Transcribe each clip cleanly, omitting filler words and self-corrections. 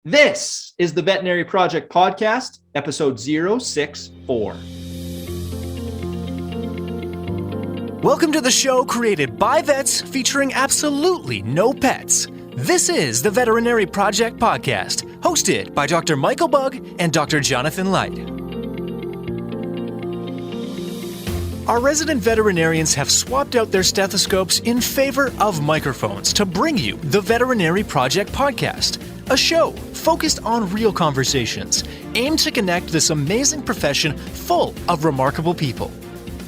This is the Veterinary Project Podcast, episode 064. Welcome to the show created by vets featuring absolutely no pets. This is the Veterinary Project Podcast, hosted by Dr. Michael Bugg and Dr. Jonathan Light. Our resident veterinarians have swapped out their stethoscopes in favor of microphones to bring you the Veterinary Project Podcast, a show focused on real conversations, aimed to connect this amazing profession full of remarkable people.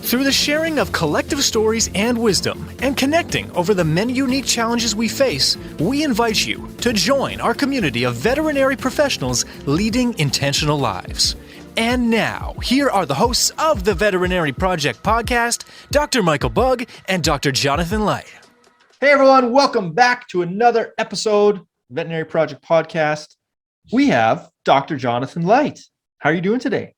Through the sharing of collective stories and wisdom, and connecting over the many unique challenges we face, we invite you to join our community of veterinary professionals leading intentional lives. And now, here are the hosts of the Veterinary Project Podcast, Dr. Michael Bugg and Dr. Jonathan Light. Hey everyone, welcome back to another episode Veterinary Project Podcast. We have Dr. Jonathan Light. How are you doing today?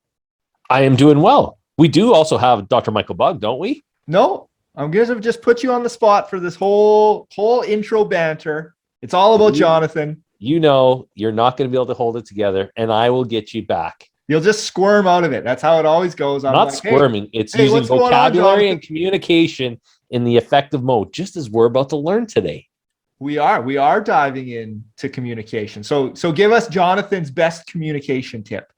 I am doing well. We do also have Dr. Michael Bugg, don't we? No, I'm going to just put you on the spot for this whole intro banter. It's all about Jonathan. You know, you're not going to be able to hold it together, and I will get you back. You'll just squirm out of it. That's how it always goes. I'm not like, squirming. It's using vocabulary and communication in the effective mode, just as we're about to learn today. We are diving into communication. So give us Jonathan's best communication tip.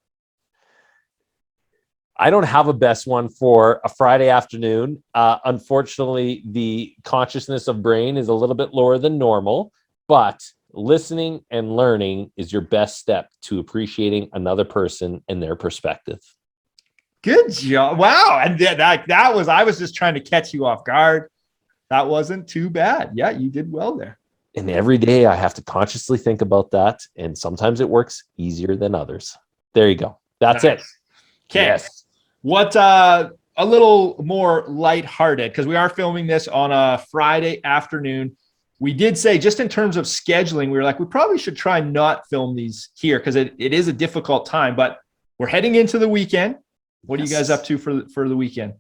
I don't have a best one for a Friday afternoon. Unfortunately, the consciousness of brain is a little bit lower than normal, but listening and learning is your best step to appreciating another person and their perspective. Good job. Wow. And I was just trying to catch you off guard. That wasn't too bad. Yeah, you did well there. And every day I have to consciously think about that. And sometimes it works easier than others. There you go. That's nice. It. Okay. Yes. What, a little more lighthearted, because we are filming this on a Friday afternoon. We did say, just in terms of scheduling, we were like, we probably should try not film these here because it is a difficult time, but we're heading into the weekend. What are you guys up to for the weekend?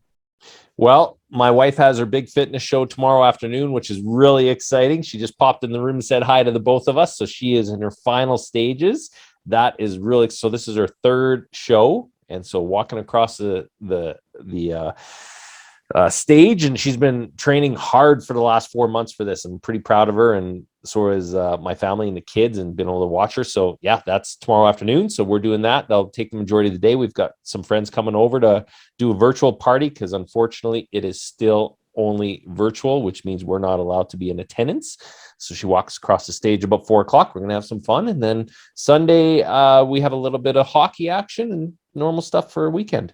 Well, my wife has her big fitness show tomorrow afternoon, which is really exciting. She just popped in the room and said hi to the both of us. So she is in her final stages. That is really, so this is her third show. And so walking across the stage, and she's been training hard for the last 4 months for this. I'm pretty proud of her, and so is my family and the kids, and been able to watch her. So yeah, that's tomorrow afternoon. So we're doing that. That'll take the majority of the day. We've got some friends coming over to do a virtual party because unfortunately it is still only virtual, which means we're not allowed to be in attendance. So she walks across the stage about 4:00. We're going to have some fun. And then Sunday, we have a little bit of hockey action and normal stuff for a weekend.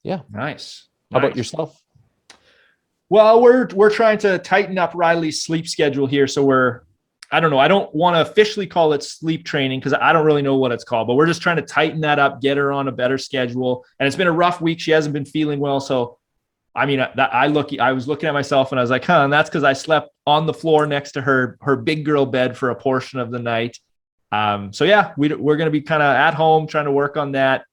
Yeah. Nice. How about yourself? Well, we're trying to tighten up Riley's sleep schedule here. So I don't know. I don't want to officially call it sleep training because I don't really know what it's called, but we're just trying to tighten that up, get her on a better schedule. And it's been a rough week. She hasn't been feeling well. So, I mean, I was looking at myself and I was like, and that's because I slept on the floor next to her big girl bed for a portion of the night. So yeah, we're going to be kind of at home trying to work on that.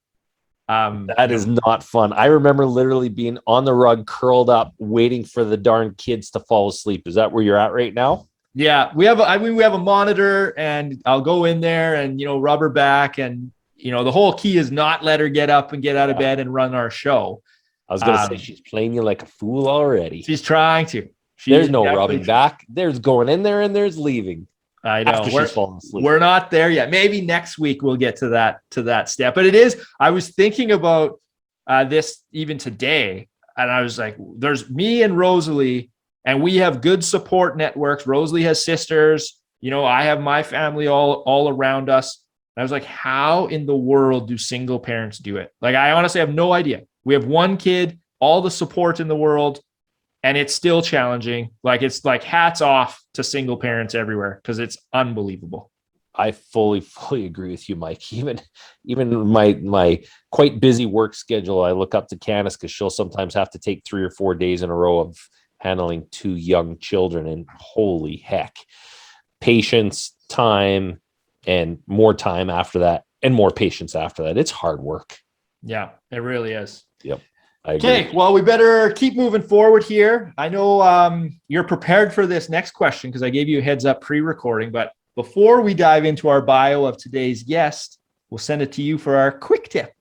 That is not fun. I remember literally being on the rug, curled up, waiting for the darn kids to fall asleep. Is that where you're at right now? Yeah, we have a monitor, and I'll go in there and, rub her back. And, the whole key is not let her get up and get out of bed and run our show. I was going to say, she's playing you like a fool already. She's trying to. There's no rubbing back. There's going in there and there's leaving. I know. She's falling asleep. We're not there yet. Maybe next week we'll get to that step. But it is, I was thinking about this even today, and I was like, there's me and Rosalie, and we have good support networks. Rosalie has sisters. I have my family all around us. And I was like, how in the world do single parents do it? Like, I honestly have no idea. We have one kid, all the support in the world, and it's still challenging. Like, it's like hats off to single parents everywhere because it's unbelievable. I fully agree with you, Mike. Even my quite busy work schedule, I look up to Candace because she'll sometimes have to take 3 or 4 days in a row of handling 2 young children. And holy heck, patience, time, and more time after that, and more patience after that. It's hard work. Yeah, it really is. Yep. Okay, well, we better keep moving forward here. I know you're prepared for this next question because I gave you a heads up pre-recording, but before we dive into our bio of today's guest, we'll send it to you for our quick tip.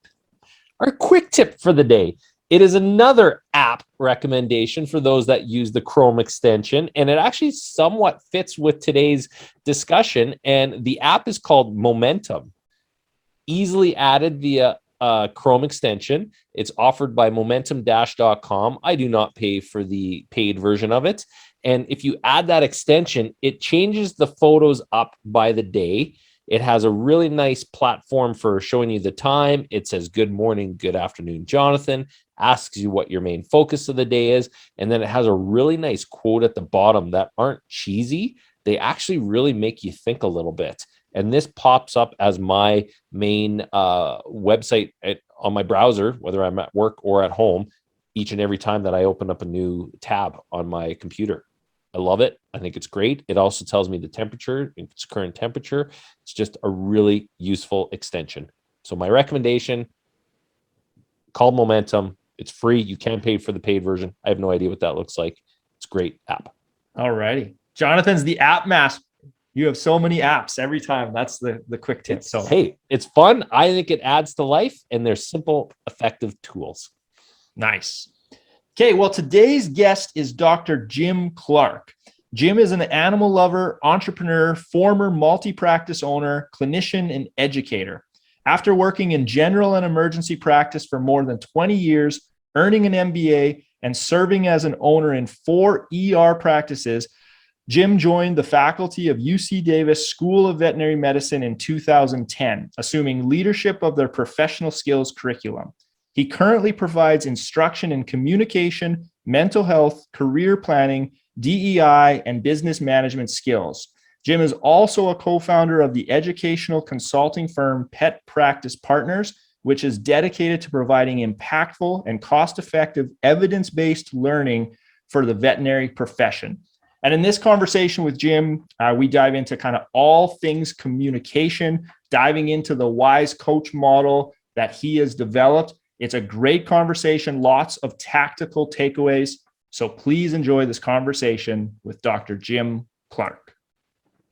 Our quick tip for the day. It is another app recommendation for those that use the Chrome extension, and it actually somewhat fits with today's discussion. And the app is called Momentum. Easily added via Chrome extension. It's offered by momentum-.com. I do not pay for the paid version of it. And if you add that extension, it changes the photos up by the day. It has a really nice platform for showing you the time. It says, good morning, good afternoon, Jonathan, asks you what your main focus of the day is. And then it has a really nice quote at the bottom that aren't cheesy. They actually really make you think a little bit. And this pops up as my main website on my browser, whether I'm at work or at home, each and every time that I open up a new tab on my computer. I love it. I think it's great. It also tells me the temperature, its current temperature. It's just a really useful extension. So my recommendation, call Momentum. It's free. You can pay for the paid version. I have no idea what that looks like. It's a great app. All righty. Jonathan's the app master. You have so many apps every time. That's the quick tip. So hey, it's fun. I think it adds to life, and they're simple, effective tools. Nice. Okay, well, today's guest is Dr. Jim Clark. Jim is an animal lover, entrepreneur, former multi-practice owner, clinician, and educator. After working in general and emergency practice for more than 20 years, earning an MBA, and serving as an owner in 4 ER practices, Jim joined the faculty of UC Davis School of Veterinary Medicine in 2010, assuming leadership of their professional skills curriculum. He currently provides instruction in communication, mental health, career planning, DEI, and business management skills. Jim is also a co-founder of the educational consulting firm Pet Practice Partners, which is dedicated to providing impactful and cost-effective evidence-based learning for the veterinary profession. And in this conversation with Jim, we dive into kind of all things communication, diving into the WISE coach model that he has developed. It's a great conversation, lots of tactical takeaways. So please enjoy this conversation with Dr. Jim Clark.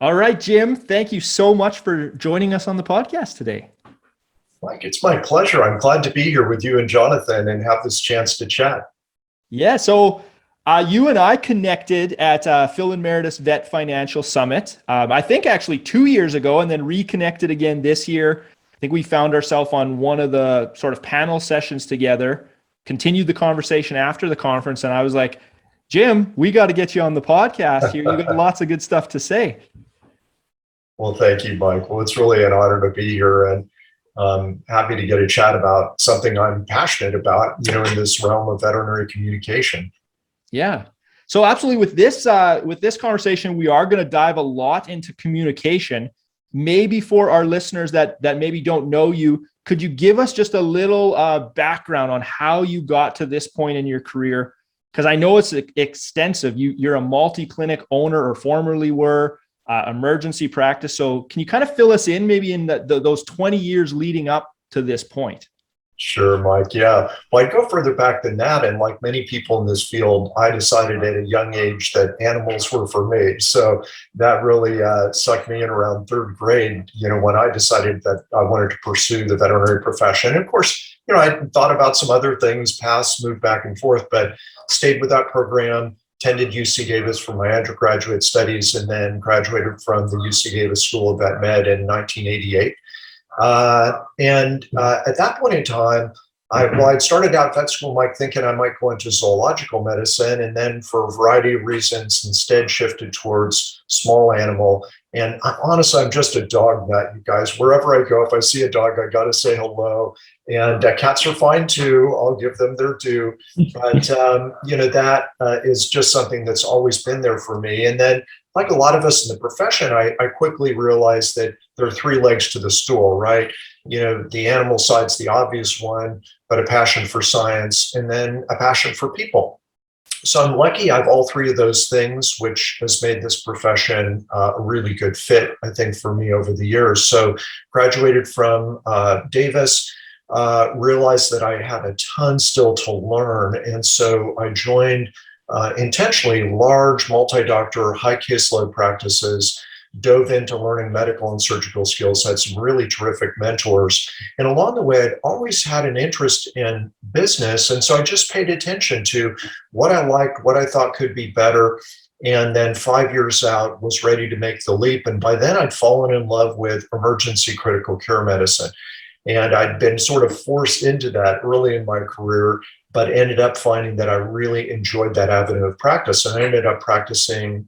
All right, Jim, thank you so much for joining us on the podcast today. Mike, it's my pleasure. I'm glad to be here with you and Jonathan and have this chance to chat. Yeah, so you and I connected at Phil and Meredith's Vet Financial Summit, I think actually 2 years ago, and then reconnected again this year. I think we found ourselves on one of the sort of panel sessions together, continued the conversation after the conference, and I was like, Jim, we got to get you on the podcast here. You got lots of good stuff to say. Well, thank you, Mike. Well, it's really an honor to be here, and happy to get a chat about something I'm passionate about, in this realm of veterinary communication. Yeah. So absolutely with this conversation, we are going to dive a lot into communication. Maybe for our listeners that maybe don't know you, could you give us just a little background on how you got to this point in your career? Because I know it's extensive. You're a multi-clinic owner, or formerly were, emergency practice. So can you kind of fill us in maybe in those 20 years leading up to this point? Sure, Mike. Yeah. Well, I'd go further back than that. And like many people in this field, I decided at a young age that animals were for me. So that really sucked me in around 3rd grade, when I decided that I wanted to pursue the veterinary profession. And of course, I thought about some other things, passed, moved back and forth, but stayed with that program, attended UC Davis for my undergraduate studies, and then graduated from the UC Davis School of Vet Med in 1988. At that point in time, I'd started out vet school, Mike, thinking I might go into zoological medicine, and then for a variety of reasons, instead shifted towards small animal. And honestly, I'm just a dog nut, you guys. Wherever I go, if I see a dog, I got to say hello. And cats are fine too. I'll give them their due. But, that is just something that's always been there for me. And then, like a lot of us in the profession, I quickly realized that there are 3 legs to the stool, right? The animal side's the obvious one, but a passion for science, and then a passion for people. So I'm lucky I have all 3 of those things, which has made this profession a really good fit, I think, for me over the years. So graduated from Davis, realized that I had a ton still to learn. And so I joined intentionally large multi-doctor, high caseload practices dove into learning medical and surgical skills, had some really terrific mentors. And along the way, I'd always had an interest in business. And so I just paid attention to what I liked, what I thought could be better. And then 5 years out, was ready to make the leap. And by then, I'd fallen in love with emergency critical care medicine. And I'd been sort of forced into that early in my career, but ended up finding that I really enjoyed that avenue of practice. And I ended up practicing,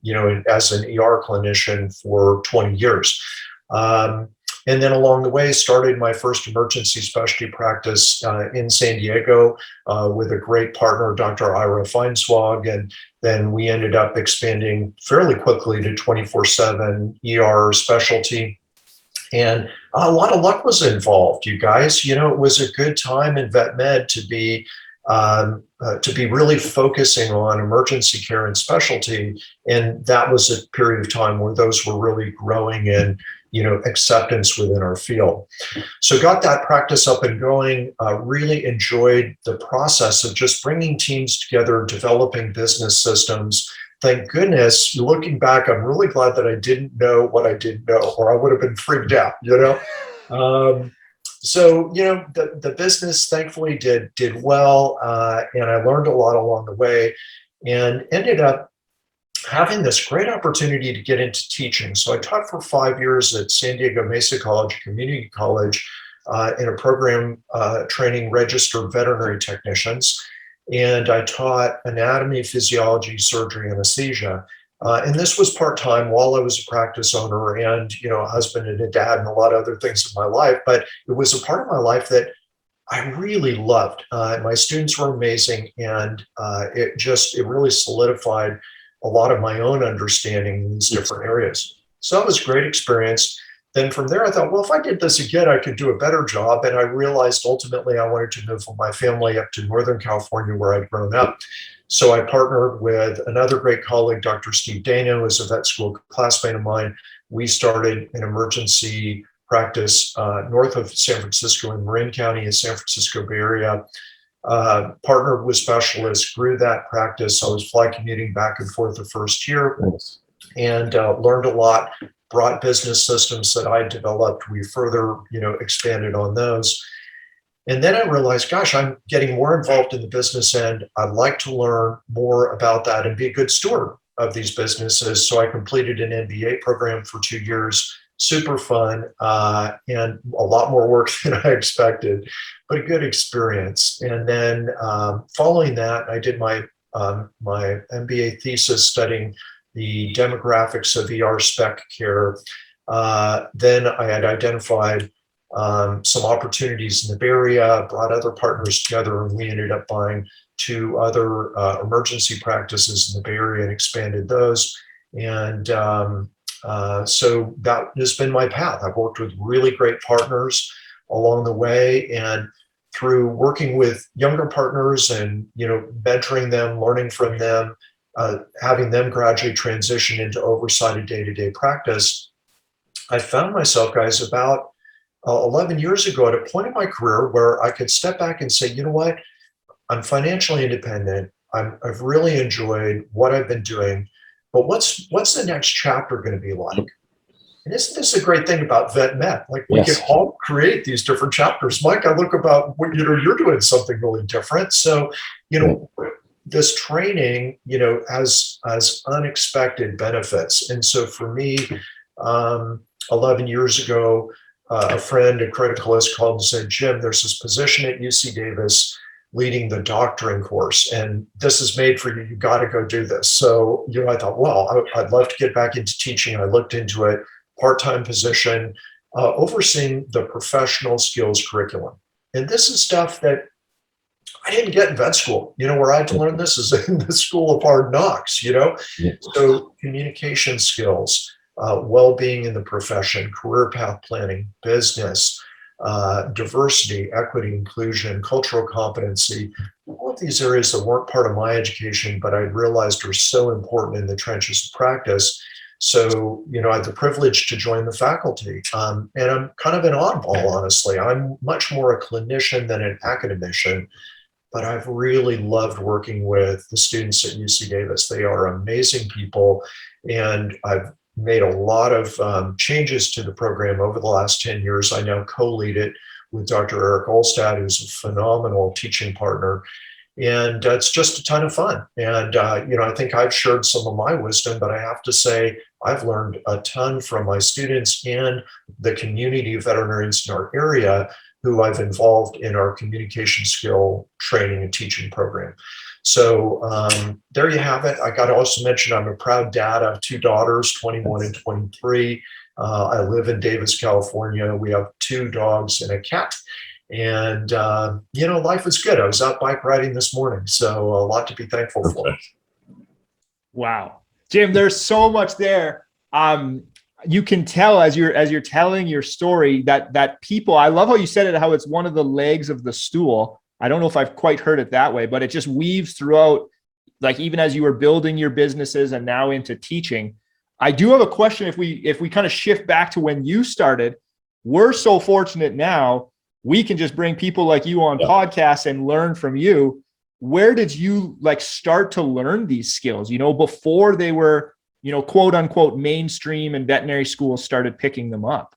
as an ER clinician for 20 years. And then along the way, started my first emergency specialty practice in San Diego with a great partner, Dr. Ira Feinswag. And then we ended up expanding fairly quickly to 24/7 ER specialty. And a lot of luck was involved, you guys. It was a good time in vet med to be really focusing on emergency care and specialty. And that was a period of time where those were really growing in, acceptance within our field. So got that practice up and going, really enjoyed the process of just bringing teams together, developing business systems. Thank goodness, looking back, I'm really glad that I didn't know what I didn't know, or I would have been freaked out, So, the business thankfully did well, and I learned a lot along the way, and ended up having this great opportunity to get into teaching. So I taught for 5 years at San Diego Mesa College, community college, in a program training registered veterinary technicians. And I taught anatomy, physiology, surgery, anesthesia. And this was part-time while I was a practice owner and, a husband and a dad and a lot of other things in my life. But it was a part of my life that I really loved. My students were amazing. And it really solidified a lot of my own understanding in these different areas. So that was a great experience. Then from there, I thought, well, if I did this again, I could do a better job. And I realized ultimately I wanted to move with my family up to Northern California where I'd grown up. So I partnered with another great colleague, Dr. Steve Dana, who was a vet school classmate of mine. We started an emergency practice north of San Francisco in Marin County in San Francisco Bay Area. Partnered with specialists, grew that practice. I was fly commuting back and forth the first year and learned a lot, brought business systems that I developed. We further, expanded on those. And then I realized, gosh, I'm getting more involved in the business end. I'd like to learn more about that and be a good steward of these businesses. So I completed an MBA program for 2 years, super fun, and a lot more work than I expected, but a good experience. And then following that, I did my MBA thesis studying the demographics of ER Spec care. Then I had identified some opportunities in the Bay Area, brought other partners together, and we ended up buying 2 other emergency practices in the Bay Area and expanded those. And so that has been my path. I've worked with really great partners along the way, and through working with younger partners and, mentoring them, learning from them, having them gradually transition into oversight of day-to-day practice, I found myself, guys, about 11 years ago at a point in my career where I could step back and say, you know what, I'm financially independent. I've really enjoyed what I've been doing, but what's the next chapter going to be like? And isn't this a great thing about vet med? Like we can all create these different chapters. Mike, I look about what, you're doing something really different. So, this training, has unexpected benefits. And so for me, 11 years ago, a friend, a criticalist, called and said, Jim, there's this position at UC Davis leading the doctoring course, and this is made for you. You got to go do this. So, I thought, well, I'd love to get back into teaching. I looked into it, part-time position, overseeing the professional skills curriculum. And this is stuff that I didn't get in vet school. Where I had to learn this is in the school of hard knocks, So communication skills, well-being in the profession, career path planning, business, diversity, equity, inclusion, cultural competency, all of these areas that weren't part of my education, but I realized are so important in the trenches of practice. So, I had the privilege to join the faculty, and I'm kind of an oddball, honestly. I'm much more a clinician than an academician, but I've really loved working with the students at UC Davis. They are amazing people, and I've made a lot of changes to the program over the last 10 years. I now co-lead it with Dr. Eric Olstad, who's a phenomenal teaching partner. And it's just a ton of fun. And, I think I've shared some of my wisdom, but I have to say, I've learned a ton from my students and the community of veterinarians in our area who I've involved in our communication skill training and teaching program. So there you have it. I got to also mention I'm a proud dad. I have two daughters, 21 and 23. I live in Davis, California. We have two dogs and a cat. And, life is good. I was out bike riding this morning, so a lot to be thankful for. Wow. Jim, there's so much there. You can tell as you're telling your story that people, I love how you said it, how it's one of the legs of the stool. I don't know if I've quite heard it that way, but it just weaves throughout, like even as you were building your businesses and now into teaching. I do have a question. If we kind of shift back to when you started, we're so fortunate now, we can just bring people like you on podcasts and learn from you. Where did you start to learn these skills, before they were, quote unquote, mainstream and veterinary schools started picking them up?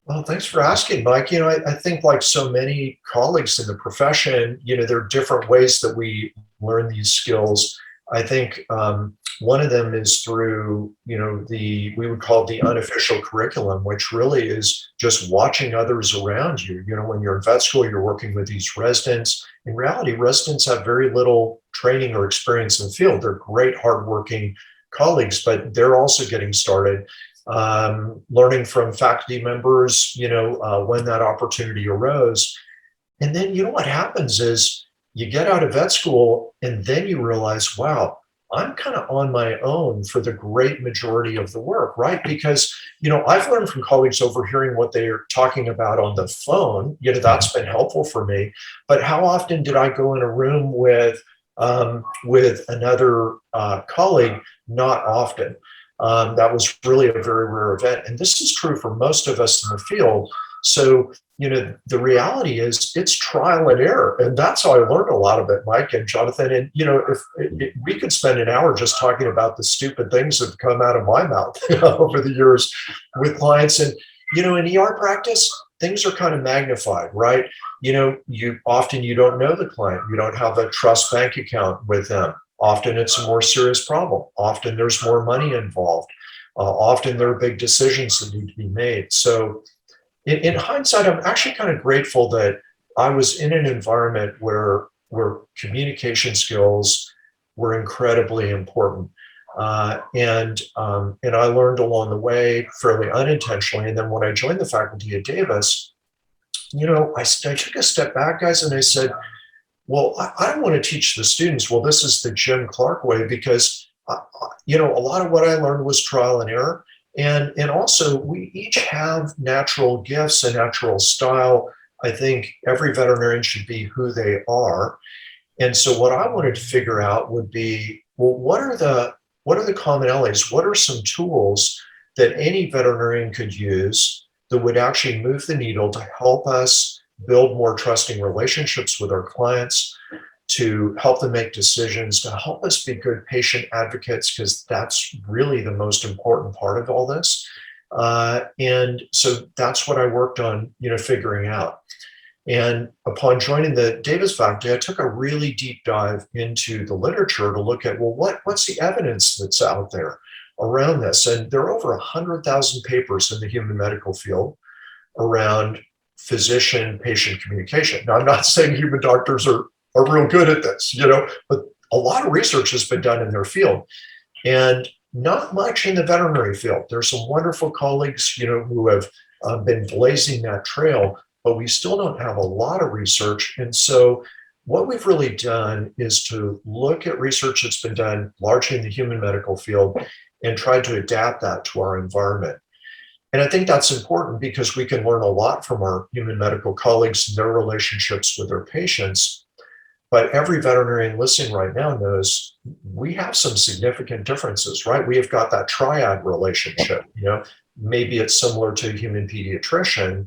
Well, thanks for asking, Mike. I think like so many colleagues in the profession, there are different ways that we learn these skills. I think one of them is through, we would call it the unofficial curriculum, which really is just watching others around you. When you're in vet school, you're working with these residents. In reality, residents have very little training or experience in the field. They're great, hardworking colleagues, but they're also getting started. Learning from faculty members, when that opportunity arose. And then, what happens is you get out of vet school and then you realize, wow, I'm kind of on my own for the great majority of the work, right? Because, I've learned from colleagues overhearing what they're talking about on the phone. That's been helpful for me. But how often did I go in a room with another colleague? Not often. That was really a very rare event. And this is true for most of us in the field. So, the reality is it's trial and error. And that's how I learned a lot of it, Mike and Jonathan. And, if we could spend an hour just talking about the stupid things that have come out of my mouth over the years with clients. And, in ER practice, things are kind of magnified, right? You don't know the client. You don't have a trust bank account with them. Often it's a more serious problem. Often there's more money involved. Often there are big decisions that need to be made. So in hindsight, I'm actually kind of grateful that I was in an environment where communication skills were incredibly important. And I learned along the way fairly unintentionally. And then when I joined the faculty at Davis, I took a step back, guys, and I said, well, I don't want to teach the students, well, this is the Jim Clark way, because, a lot of what I learned was trial and error. And also, we each have natural gifts and natural style. I think every veterinarian should be who they are. And so what I wanted to figure out would be, well, what are the commonalities? What are some tools that any veterinarian could use that would actually move the needle to help us build more trusting relationships with our clients, to help them make decisions, to help us be good patient advocates, because that's really the most important part of all this. And so that's what I worked on, figuring out. And upon joining the Davis faculty, I took a really deep dive into the literature to look at, well, what's the evidence that's out there around this? And there are over 100,000 papers in the human medical field around physician-patient communication. Now, I'm not saying human doctors are real good at this, but a lot of research has been done in their field, and not much in the veterinary field. There's some wonderful colleagues, who have been blazing that trail, but we still don't have a lot of research. And so what we've really done is to look at research that's been done largely in the human medical field and try to adapt that to our environment. And I think that's important because we can learn a lot from our human medical colleagues and their relationships with their patients. But every veterinarian listening right now knows we have some significant differences, right? We have got that triad relationship, maybe it's similar to a human pediatrician,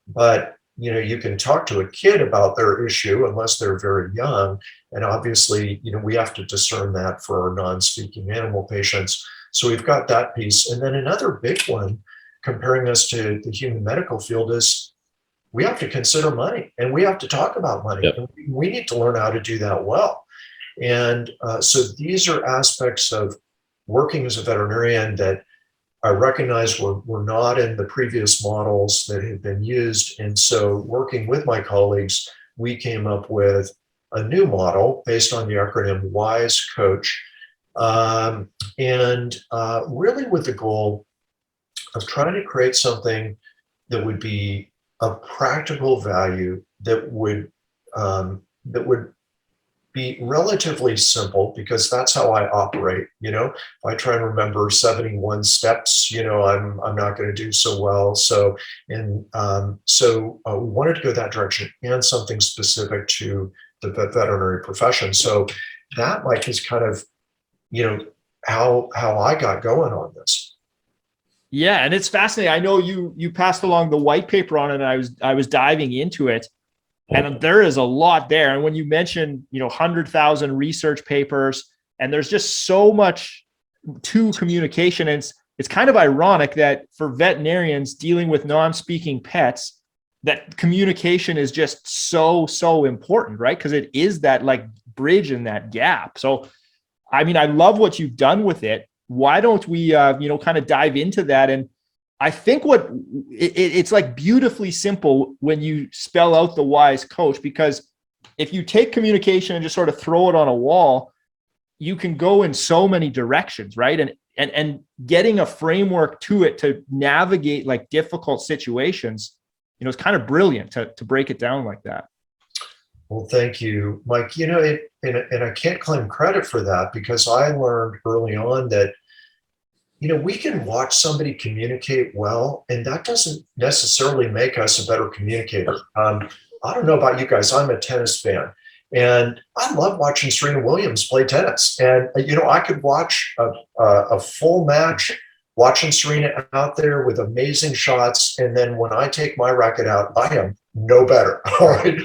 but you can talk to a kid about their issue unless they're very young. And obviously, we have to discern that for our non-speaking animal patients. So we've got that piece. And then another big one comparing us to the human medical field is we have to consider money and we have to talk about money. Yep. And we need to learn how to do that well. And so these are aspects of working as a veterinarian that I recognize were not in the previous models that had been used. And so working with my colleagues, we came up with a new model based on the acronym WISE Coach. Really with the goal of trying to create something that would be of practical value, that would be relatively simple, because that's how I operate. If I try and remember 71 steps, I'm not going to do so well. So we wanted to go that direction and something specific to the veterinary profession. So that, Mike, is kind of, how I got going on this. Yeah, and it's fascinating. I know you passed along the white paper on it, and I was diving into it, and there is a lot there. And when you mentioned 100,000 research papers, and there's just so much to communication, and it's kind of ironic that for veterinarians dealing with non-speaking pets, that communication is just so important, right? Because it is that like bridge in that gap. So, I mean, I love what you've done with it. Why don't we, kind of dive into that? And I think it's like beautifully simple when you spell out the WISE Coach, because if you take communication and just sort of throw it on a wall, you can go in so many directions, right? And getting a framework to it to navigate like difficult situations, it's kind of brilliant to break it down like that. Well, thank you, Mike. And I can't claim credit for that, because I learned early on that, we can watch somebody communicate well, and that doesn't necessarily make us a better communicator. I don't know about you guys. I'm a tennis fan, and I love watching Serena Williams play tennis. And, I could watch a full match watching Serena out there with amazing shots. And then when I take my racket out, I am no better. All right.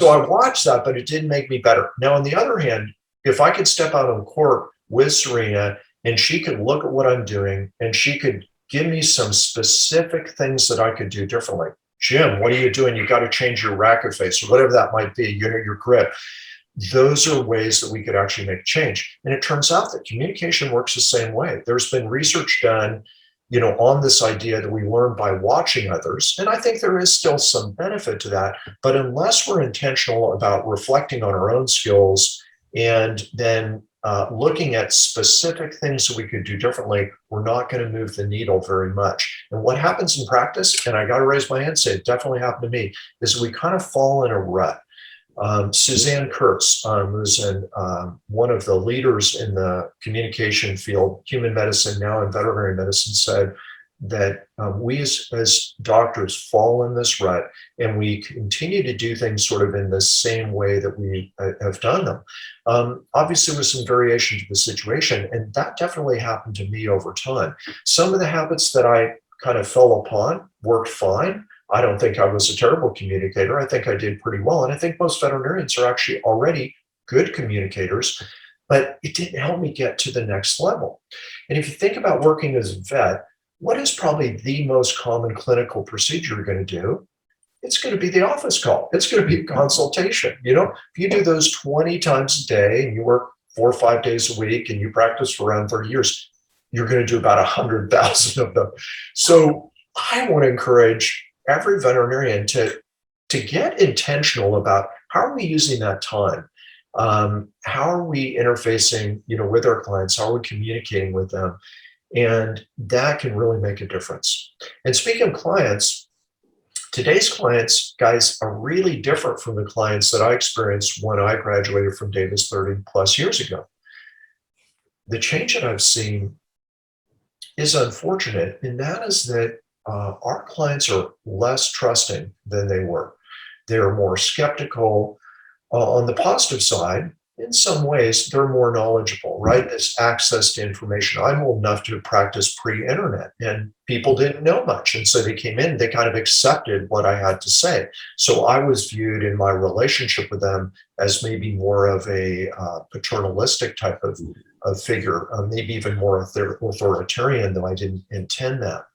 So I watched that, but it didn't make me better. Now, on the other hand, if I could step out on court with Serena and she could look at what I'm doing and she could give me some specific things that I could do differently. Jim, what are you doing? You got to change your racket face, or whatever that might be, your grip. Those are ways that we could actually make change. And it turns out that communication works the same way. There's been research done, on this idea that we learn by watching others. And I think there is still some benefit to that. But unless we're intentional about reflecting on our own skills and then looking at specific things that we could do differently, we're not going to move the needle very much. And what happens in practice, and I got to raise my hand and say it definitely happened to me, is we kind of fall in a rut. Suzanne Kurtz, who's one of the leaders in the communication field, human medicine, now in veterinary medicine, said that we as doctors fall in this rut, and we continue to do things sort of in the same way that we have done them. Obviously, with some variation to the situation, and that definitely happened to me over time. Some of the habits that I kind of fell upon worked fine. I don't think I was a terrible communicator. I think I did pretty well. And I think most veterinarians are actually already good communicators, but it didn't help me get to the next level. And if you think about working as a vet, what is probably the most common clinical procedure you're going to do? It's going to be the office call. It's going to be a consultation. If you do those 20 times a day and you work 4 or 5 days a week and you practice for around 30 years, you're going to do about 100,000 of them. So I want to encourage every veterinarian to get intentional about how are we using that time? How are we interfacing, with our clients? How are we communicating with them? And that can really make a difference. And speaking of clients, today's clients, guys, are really different from the clients that I experienced when I graduated from Davis 30 plus years ago. The change that I've seen is unfortunate, and that is that our clients are less trusting than they were. They're more skeptical. On the positive side, in some ways, they're more knowledgeable, right? This access to information. I'm old enough to practice pre-internet, and people didn't know much. And so they came in, they kind of accepted what I had to say. So I was viewed in my relationship with them as maybe more of a paternalistic type of figure, maybe even more authoritarian, though I didn't intend that.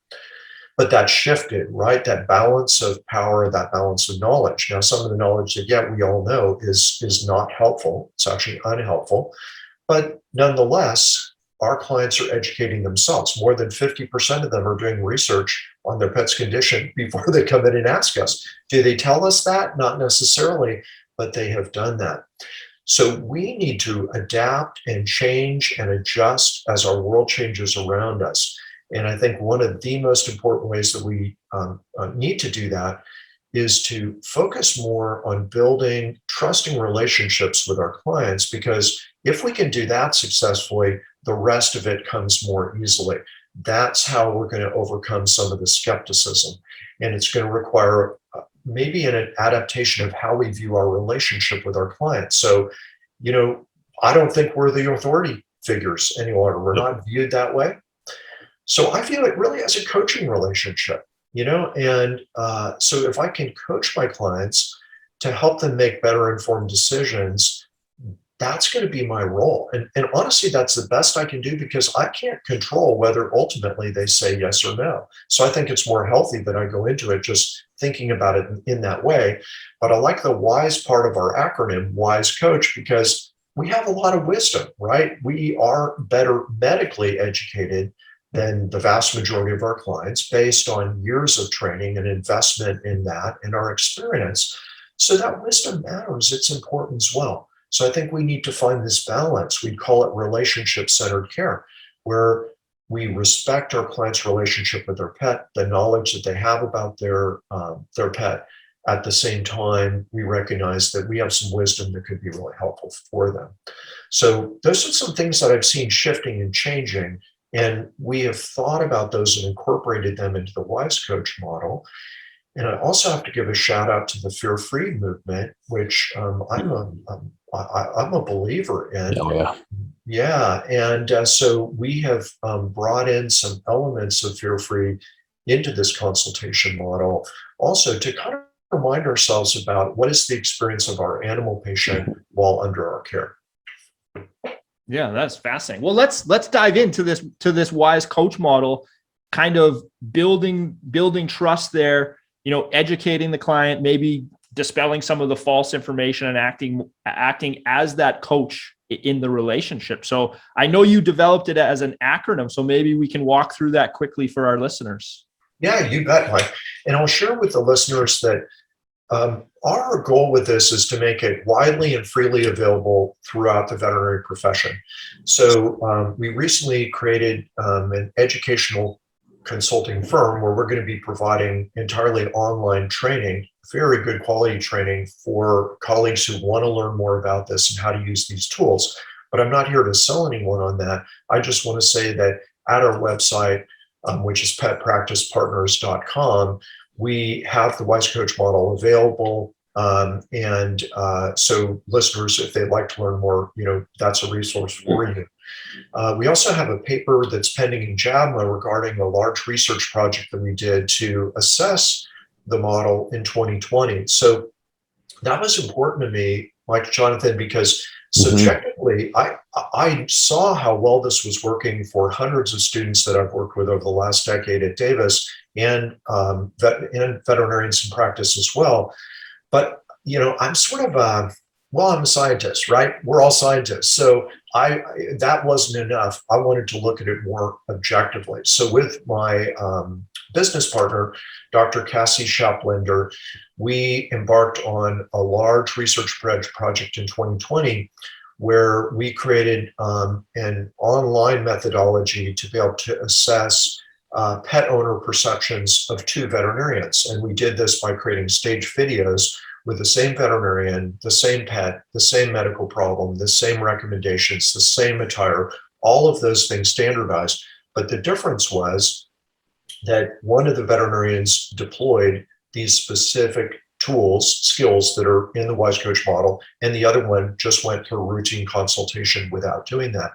But that shifted, right? That balance of power, that balance of knowledge. Now, some of the knowledge that, we all know is not helpful. It's actually unhelpful. But nonetheless, our clients are educating themselves. More than 50% of them are doing research on their pet's condition before they come in and ask us. Do they tell us that? Not necessarily, but they have done that. So we need to adapt and change and adjust as our world changes around us. And I think one of the most important ways that we need to do that is to focus more on building trusting relationships with our clients, because if we can do that successfully, the rest of it comes more easily. That's how we're going to overcome some of the skepticism. And it's going to require maybe an adaptation of how we view our relationship with our clients. So, I don't think we're the authority figures any longer. We're not viewed that way. So I view it really as a coaching relationship, and so if I can coach my clients to help them make better informed decisions, that's going to be my role. And honestly, that's the best I can do, because I can't control whether ultimately they say yes or no. So I think it's more healthy that I go into it just thinking about it in that way. But I like the WISE part of our acronym, WISE Coach, because we have a lot of wisdom, right? We are better medically educated than the vast majority of our clients based on years of training and investment in that and our experience. So that wisdom matters. It's important as well. So I think we need to find this balance. We call it relationship-centered care, where we respect our client's relationship with their pet, the knowledge that they have about their pet. At the same time, we recognize that we have some wisdom that could be really helpful for them. So those are some things that I've seen shifting and changing. And we have thought about those and incorporated them into the WISE Coach model. And I also have to give a shout out to the fear-free movement, which I'm a believer in. Oh, yeah. Yeah, and so we have brought in some elements of fear-free into this consultation model, also to kind of remind ourselves about what is the experience of our animal patient while under our care. Yeah, that's fascinating. Well, let's dive into this WISE Coach model, kind of building trust there. Educating the client, maybe dispelling some of the false information and acting as that coach in the relationship. So I know you developed it as an acronym, so maybe we can walk through that quickly for our listeners. Yeah, you bet, Mike. And I'll share with the listeners that our goal with this is to make it widely and freely available throughout the veterinary profession. So we recently created an educational consulting firm where we're going to be providing entirely online training, very good quality training for colleagues who want to learn more about this and how to use these tools. But I'm not here to sell anyone on that. I just want to say that at our website, which is petpracticepartners.com, we have the WISE Coach model available. So listeners, if they'd like to learn more, that's a resource for you. We also have a paper that's pending in JABMA regarding a large research project that we did to assess the model in 2020. So that was important to me, like Jonathan, because subjectively, I saw how well this was working for hundreds of students that I've worked with over the last decade at Davis and veterinarians in practice as well. But, I'm sort of I'm a scientist, right? We're all scientists. So that wasn't enough. I wanted to look at it more objectively. So with my business partner, Dr. Cassie Shaplinder, we embarked on a large research project in 2020 where we created an online methodology to be able to assess pet owner perceptions of two veterinarians. And we did this by creating staged videos with the same veterinarian, the same pet, the same medical problem, the same recommendations, the same attire, all of those things standardized. But the difference was that one of the veterinarians deployed these specific skills that are in the WISE Coach model, and the other one just went through routine consultation without doing that.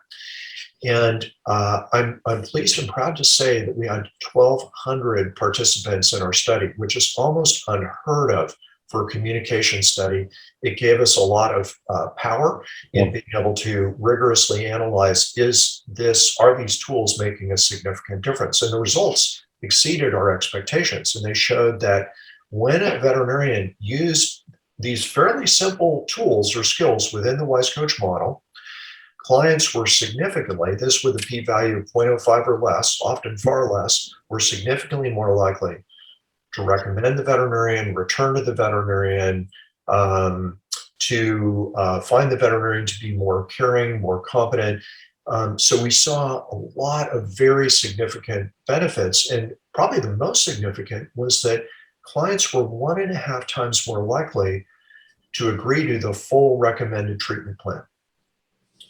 And I'm pleased and proud to say that we had 1,200 participants in our study, which is almost unheard of for a communication study. It gave us a lot of power in being able to rigorously analyze, are these tools making a significant difference? And the results exceeded our expectations. And they showed that when a veterinarian used these fairly simple tools or skills within the Wise Coach model, clients were significantly, this with a p-value of 0.05 or less, often far less, were significantly more likely to recommend the veterinarian, return to the veterinarian, to find the veterinarian to be more caring, more competent. So we saw a lot of very significant benefits, and probably the most significant was that clients were 1.5 times more likely to agree to the full recommended treatment plan.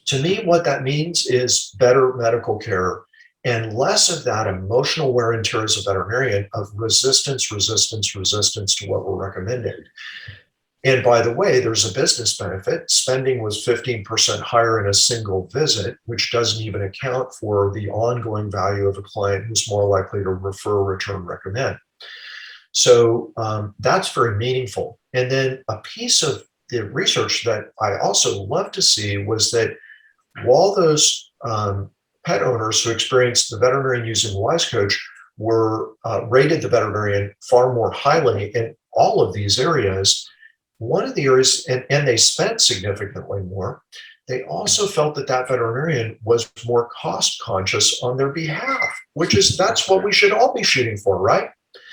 To me, what that means is better medical care and less of that emotional wear and tear as a veterinarian of resistance to what we're recommending. And by the way, there's a business benefit. Spending was 15% higher in a single visit, which doesn't even account for the ongoing value of a client who's more likely to refer, return, recommend. So that's very meaningful. And then a piece of the research that I also love to see was that while those pet owners who experienced the veterinarian using Wise Coach were rated the veterinarian far more highly in all of these areas, one of the areas, and they spent significantly more, they also felt that that veterinarian was more cost conscious on their behalf, that's what we should all be shooting for, right?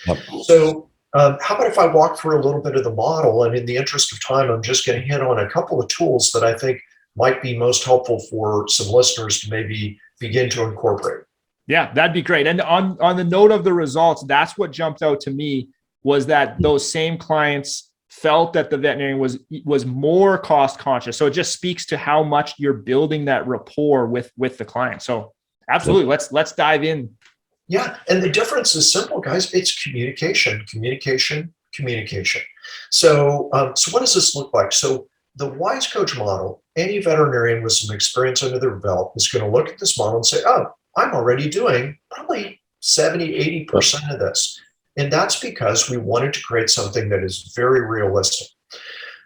Yep. So how about if I walk through a little bit of the model, and in the interest of time, I'm just going to hit on a couple of tools that I think might be most helpful for some listeners to maybe begin to incorporate. Yeah, that'd be great. And on the note of the results, that's what jumped out to me, was that those same clients felt that the veterinarian was more cost conscious. So it just speaks to how much you're building that rapport with the client. So absolutely, let's dive in. Yeah, and the difference is simple, guys. It's communication. So what does this look like? So the Wise Coach model, any veterinarian with some experience under their belt is going to look at this model and say, oh, I'm already doing probably 70, 80% of this. And that's because we wanted to create something that is very realistic.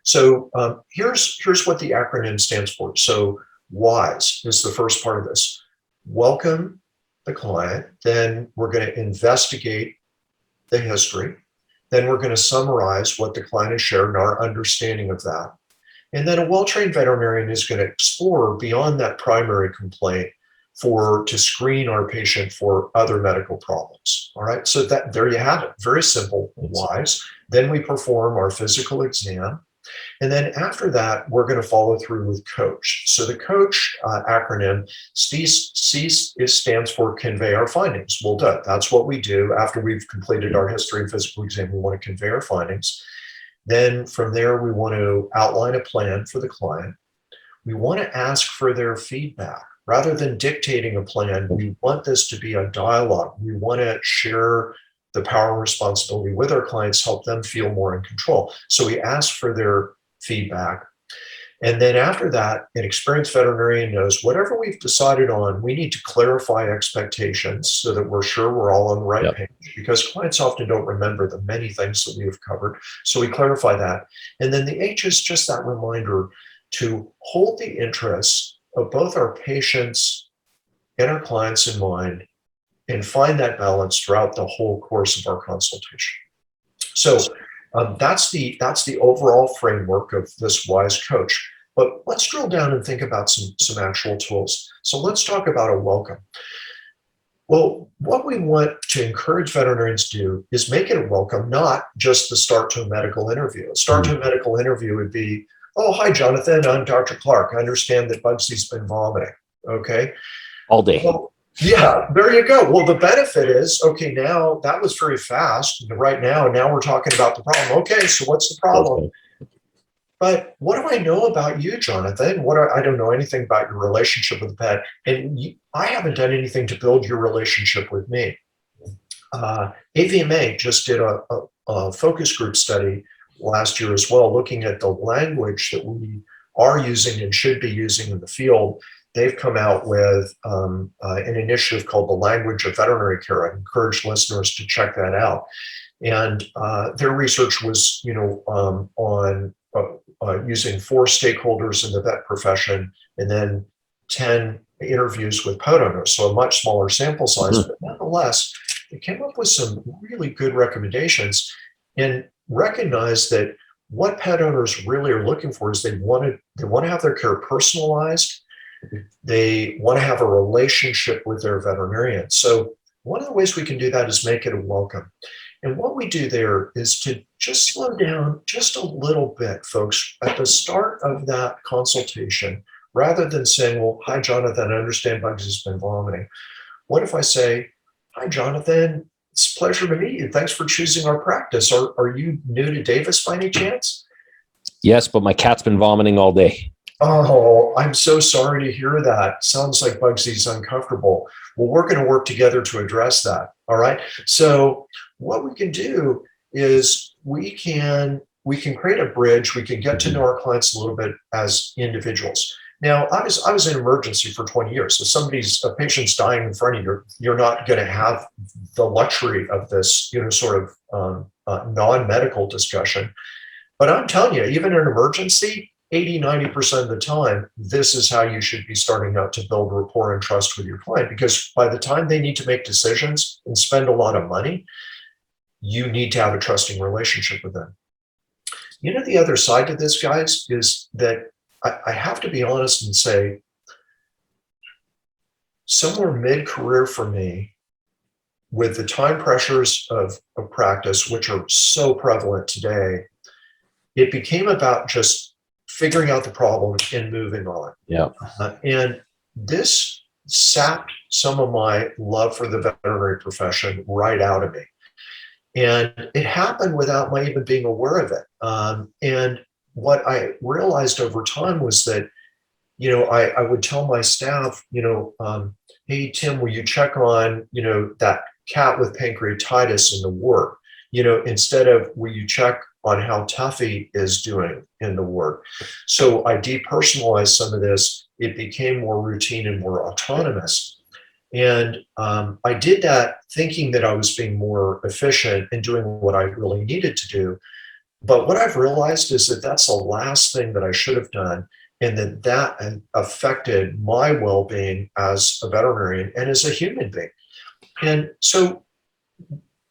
So here's what the acronym stands for. So WISE is the first part of this. Welcome the client. Then we're going to investigate the history. Then we're going to summarize what the client has shared and our understanding of that. And then a well-trained veterinarian is going to explore beyond that primary complaint to screen our patient for other medical problems. All right. So there you have it. Very simple, WISE. Then we perform our physical exam. And then after that, we're going to follow through with COACH. So the COACH acronym, stands for convey our findings. Well done. That's what we do after we've completed our history and physical exam. We want to convey our findings. Then from there, we want to outline a plan for the client. We want to ask for their feedback. Rather than dictating a plan, we want this to be a dialogue. We want to share the power and responsibility with our clients, help them feel more in control. So we ask for their feedback. And then after that, an experienced veterinarian knows whatever we've decided on, we need to clarify expectations so that we're sure we're all on the right page, because clients often don't remember the many things that we have covered. So we clarify that. And then the H is just that reminder to hold the interests of both our patients and our clients in mind and find that balance throughout the whole course of our consultation. So that's the overall framework of this Wise Coach. But let's drill down and think about some actual tools. So let's talk about a welcome. Well, what we want to encourage veterinarians to do is make it a welcome, not just the start to a medical interview. A start to a medical interview would be, oh, hi, Jonathan, I'm Dr. Clark. I understand that Bugsy's been vomiting. Okay. All day. Well, yeah, there you go. Well, the benefit is, okay, now that was very fast. Right now we're talking about the problem. Okay, so what's the problem? But what do I know about you, Jonathan? I don't know anything about your relationship with the pet. And I haven't done anything to build your relationship with me. AVMA just did a focus group study last year as well, looking at the language that we are using and should be using in the field. They've come out with an initiative called the Language of Veterinary Care. I encourage listeners to check that out. And their research was, on using 4 stakeholders in the vet profession and then 10 interviews with pet owners, so a much smaller sample size, but nonetheless, they came up with some really good recommendations and recognized that what pet owners really are looking for is they want to have their care personalized. They want to have a relationship with their veterinarian. So one of the ways we can do that is make it a welcome. And what we do there is to just slow down just a little bit, folks, at the start of that consultation, rather than saying, well, hi, Jonathan, I understand Bugsy's been vomiting. What if I say, hi, Jonathan, it's a pleasure to meet you. Thanks for choosing our practice. Are you new to Davis by any chance? Yes, but my cat's been vomiting all day. Oh, I'm so sorry to hear that. Sounds like Bugsy's uncomfortable. Well, we're going to work together to address that. All right. So what we can do is we can create a bridge. We can get to know our clients a little bit as individuals. Now, I was in emergency for 20 years. So a patient's dying in front of you, you're not going to have the luxury of this, sort of non-medical discussion. But I'm telling you, even in an emergency, 80-90% of the time, this is how you should be starting out to build rapport and trust with your client, because by the time they need to make decisions and spend a lot of money, you need to have a trusting relationship with them. The other side to this, guys, is that I have to be honest and say, somewhere mid-career for me, with the time pressures of practice, which are so prevalent today, it became about just figuring out the problem and moving on. Yeah. And this sapped some of my love for the veterinary profession right out of me. And it happened without my even being aware of it. And what I realized over time was that, I would tell my staff, hey, Tim, will you check on, that cat with pancreatitis in the ward? Instead of, will you check on how Tuffy is doing in the ward? So I depersonalized some of this. It became more routine and more autonomous. And I did that thinking that I was being more efficient and doing what I really needed to do. But what I've realized is that that's the last thing that I should have done, and that affected my well-being as a veterinarian and as a human being. And so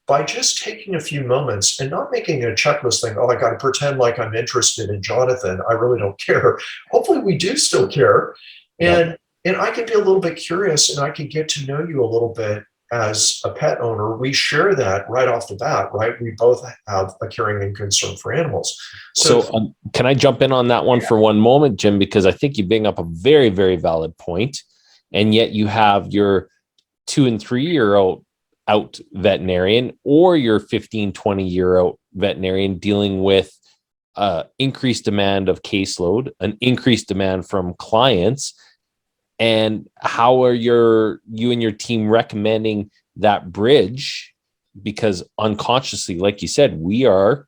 by just taking a few moments and not making a checklist thing, oh, I got to pretend like I'm interested in Jonathan, I really don't care. Hopefully we do still care. And I can be a little bit curious, and I can get to know you a little bit as a pet owner. We share that right off the bat, right? We both have a caring and concern for animals. So can I jump in on that one for one moment, Jim? Because I think you bring up a very, very valid point, and yet you have your 2 and 3 year old out veterinarian or your 15, 20-year-old veterinarian dealing with increased demand of caseload, an increased demand from clients. And how are you and your team recommending that bridge? Because unconsciously, like you said, we are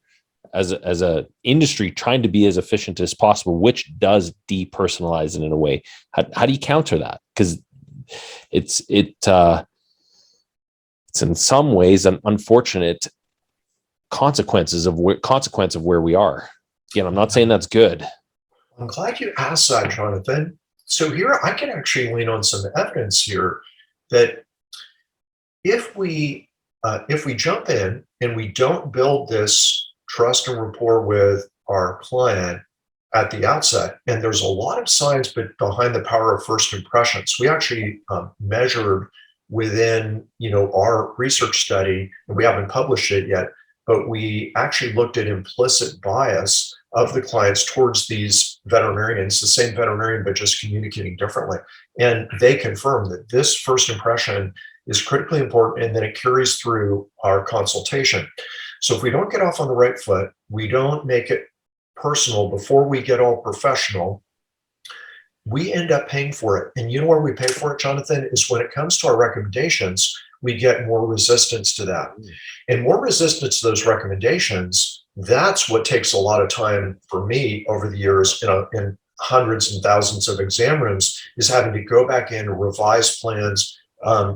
as a industry trying to be as efficient as possible, which does depersonalize it in a way. How do you counter that? Because it's in some ways an unfortunate consequence of where we are. Again, I'm not saying that's good. I'm glad you asked that, Jonathan. So here I can actually lean on some evidence here that if we jump in and we don't build this trust and rapport with our client at the outset, and there's a lot of science behind the power of first impressions. We actually measured within our research study, and we haven't published it yet, but we actually looked at implicit bias of the clients towards these veterinarians, the same veterinarian, but just communicating differently. And they confirmed that this first impression is critically important and that it carries through our consultation. So if we don't get off on the right foot, we don't make it personal before we get all professional, we end up paying for it. And you know where we pay for it, Jonathan, is when it comes to our recommendations, we get more resistance to that. And more resistance to those recommendations, that's what takes a lot of time for me over the years in hundreds and thousands of exam rooms, is having to go back in and revise plans,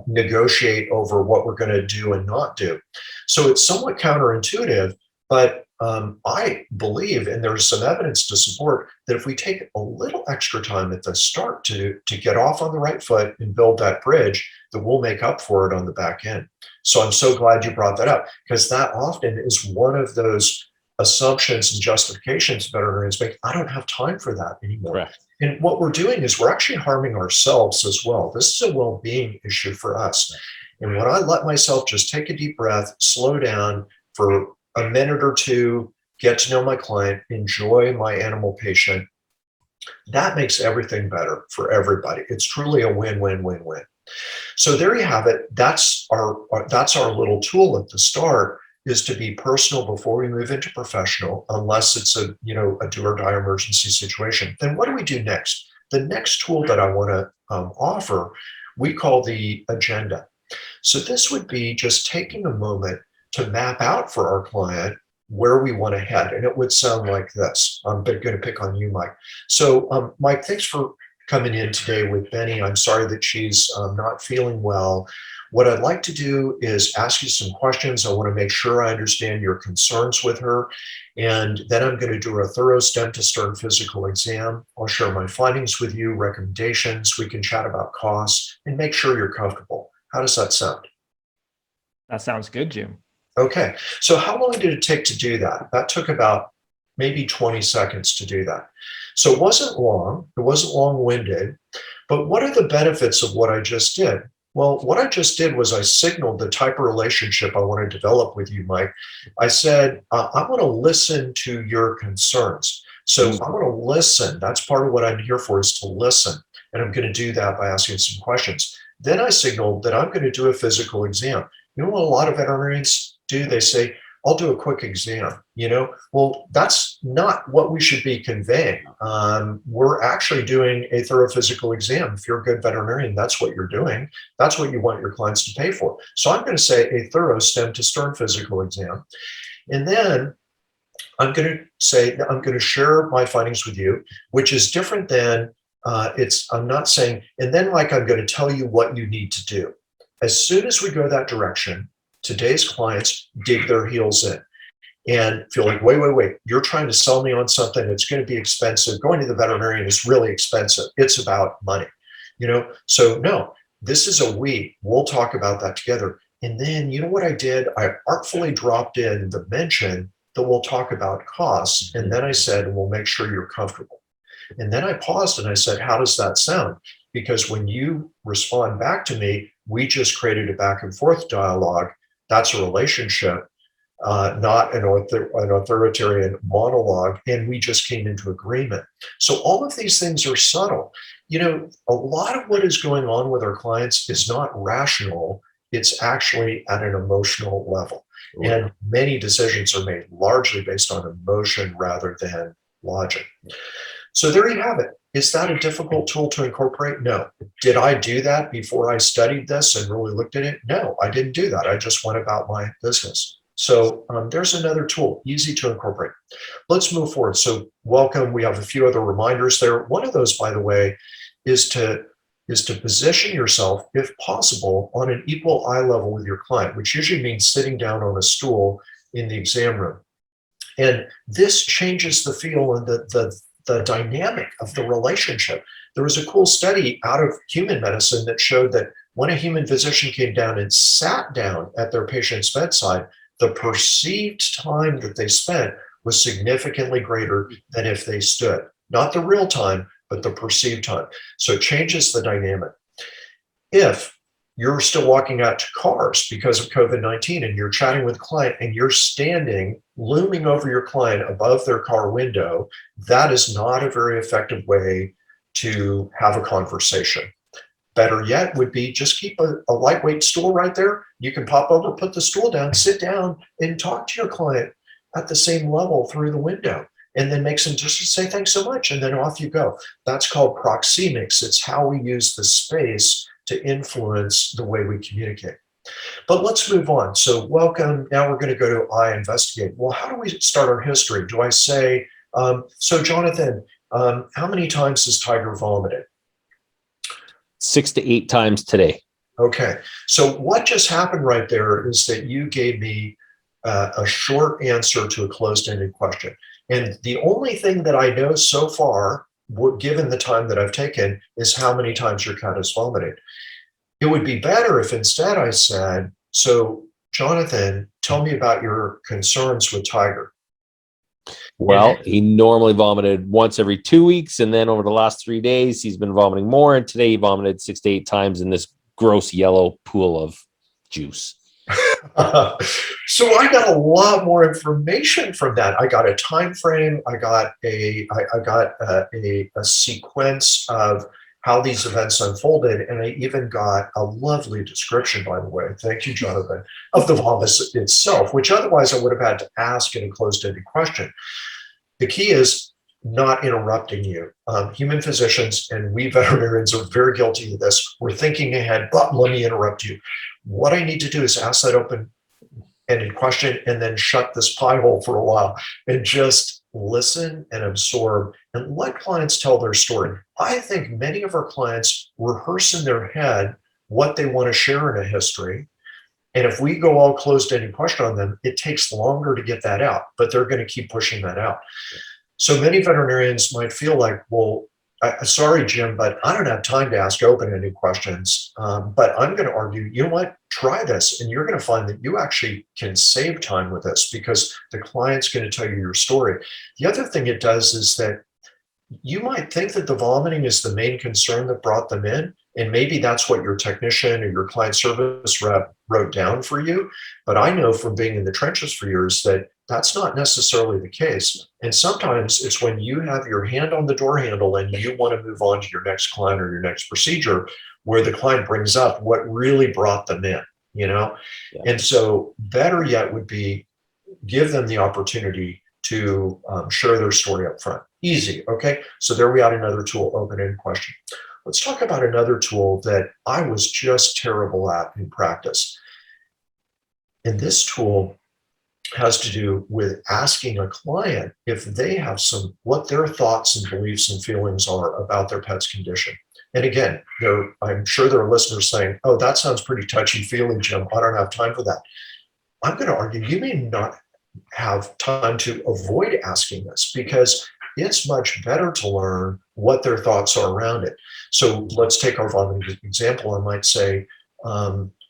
negotiate over what we're going to do and not do. So it's somewhat counterintuitive, but I believe, and there's some evidence to support, that if we take a little extra time at the start to get off on the right foot and build that bridge, that we'll make up for it on the back end. So I'm so glad you brought that up, because that often is one of those assumptions and justifications veterinarians make. I don't have time for that anymore. Correct. And what we're doing is we're actually harming ourselves as well. This is a well-being issue for us. And when I let myself just take a deep breath, slow down for a minute or two, get to know my client, enjoy my animal patient, that makes everything better for everybody. It's truly a win-win-win-win. So there you have it. That's our little tool at the start, is to be personal before we move into professional, unless it's a do or die emergency situation. Then what do we do next? The next tool that I want to offer, we call the agenda. So this would be just taking a moment to map out for our client where we want to head. And it would sound like this. I'm going to pick on you, Mike. So Mike, thanks for coming in today with Benny. I'm sorry that she's not feeling well. What I'd like to do is ask you some questions. I want to make sure I understand your concerns with her. And then I'm going to do a thorough stem to stern physical exam. I'll share my findings with you, recommendations. We can chat about costs and make sure you're comfortable. How does that sound? That sounds good, Jim. Okay. So how long did it take to do that? That took about maybe 20 seconds to do that. So it wasn't long. It wasn't long-winded. But what are the benefits of what I just did? Well, what I just did was I signaled the type of relationship I want to develop with you, Mike. I said, I want to listen to your concerns. So I want to listen. That's part of what I'm here for, is to listen. And I'm going to do that by asking some questions. Then I signaled that I'm going to do a physical exam. You know what a lot of veterinarians do? They say, I'll do a quick exam. Well, that's not what we should be conveying. We're actually doing a thorough physical exam. If you're a good veterinarian, that's what you're doing. That's what you want your clients to pay for. So I'm going to say a thorough stem to stern physical exam. And then I'm going to say, I'm going to share my findings with you, which is different than I'm not saying, and then like I'm going to tell you what you need to do. As soon as we go that direction, today's clients dig their heels in and feel like, wait, you're trying to sell me on something that's going to be expensive. Going to the veterinarian is really expensive. It's about money, So no, this is we'll talk about that together. And then, you know what I did? I artfully dropped in the mention that we'll talk about costs. And then I said, we'll make sure you're comfortable. And then I paused and I said, how does that sound? Because when you respond back to me, we just created a back and forth dialogue. That's a relationship, not an authoritarian monologue. And we just came into agreement. So all of these things are subtle. A lot of what is going on with our clients is not rational. It's actually at an emotional level. And many decisions are made largely based on emotion rather than logic. So there you have it. Is that a difficult tool to incorporate? No. Did I do that before I studied this and really looked at it? No, I didn't do that. I just went about my business. So there's another tool, easy to incorporate. Let's move forward. So welcome. We have a few other reminders there. One of those, by the way, is to position yourself, if possible, on an equal eye level with your client, which usually means sitting down on a stool in the exam room. And this changes the feel and the dynamic of the relationship. There was a cool study out of human medicine that showed that when a human physician came down and sat down at their patient's bedside, the perceived time that they spent was significantly greater than if they stood. Not the real time, but the perceived time. So it changes the dynamic. If you're still walking out to cars because of COVID-19 and you're chatting with a client and you're standing, looming over your client above their car window, that is not a very effective way to have a conversation. Better yet would be just keep a lightweight stool right there. You can pop over, put the stool down, sit down and talk to your client at the same level through the window, and then make some just say thanks so much, and then off you go. That's called proxemics. It's how we use the space to influence the way we communicate. But let's move on. So welcome. Now we're going to go to I investigate. Well, how do we start our history? Do I say, so Jonathan, how many times has Tiger vomited? 6 to 8 times today. Okay. So what just happened right there is that you gave me a short answer to a closed-ended question. And the only thing that I know so far, given the time that I've taken, is how many times your cat has vomited. It would be better if instead I said, so Jonathan, tell me about your concerns with Tiger. Well, he normally vomited once every 2 weeks. And then over the last 3 days, he's been vomiting more. And today he vomited 6 to 8 times in this gross yellow pool of juice. So I got a lot more information from that. I got a time frame. I got a sequence of how these events unfolded, and I even got a lovely description, by the way. Thank you, Jonathan, of the vomit itself, which otherwise I would have had to ask in a closed-ended question. The key is not interrupting you. Human physicians and we veterinarians are very guilty of this. We're thinking ahead, but let me interrupt you. What I need to do is ask that open-ended question and then shut this pie hole for a while and just listen and absorb and let clients tell their story. I think many of our clients rehearse in their head what they want to share in a history. And if we go all closed-ended question on them, it takes longer to get that out, but they're going to keep pushing that out. So many veterinarians might feel like, well, sorry, Jim, but I don't have time to ask open-ended questions. But I'm going to argue, you know what, try this. And you're going to find that you actually can save time with this because the client's going to tell you your story. The other thing it does is that you might think that the vomiting is the main concern that brought them in. And maybe that's what your technician or your client service rep wrote down for you. But I know from being in the trenches for years that that's not necessarily the case. And sometimes it's when you have your hand on the door handle and you want to move on to your next client or your next procedure where the client brings up what really brought them in, you know? Yeah. And so better yet would be give them the opportunity to share their story up front. Easy, okay? So there we had another tool, open-ended question. Let's talk about another tool that I was just terrible at in practice. And this tool has to do with asking a client if they have what their thoughts and beliefs and feelings are about their pet's condition. And again, I'm sure there are listeners saying, oh, that sounds pretty touchy-feely, Jim. I don't have time for that. I'm going to argue you may not have time to avoid asking this because it's much better to learn what their thoughts are around it. So let's take our vomiting example. I might say,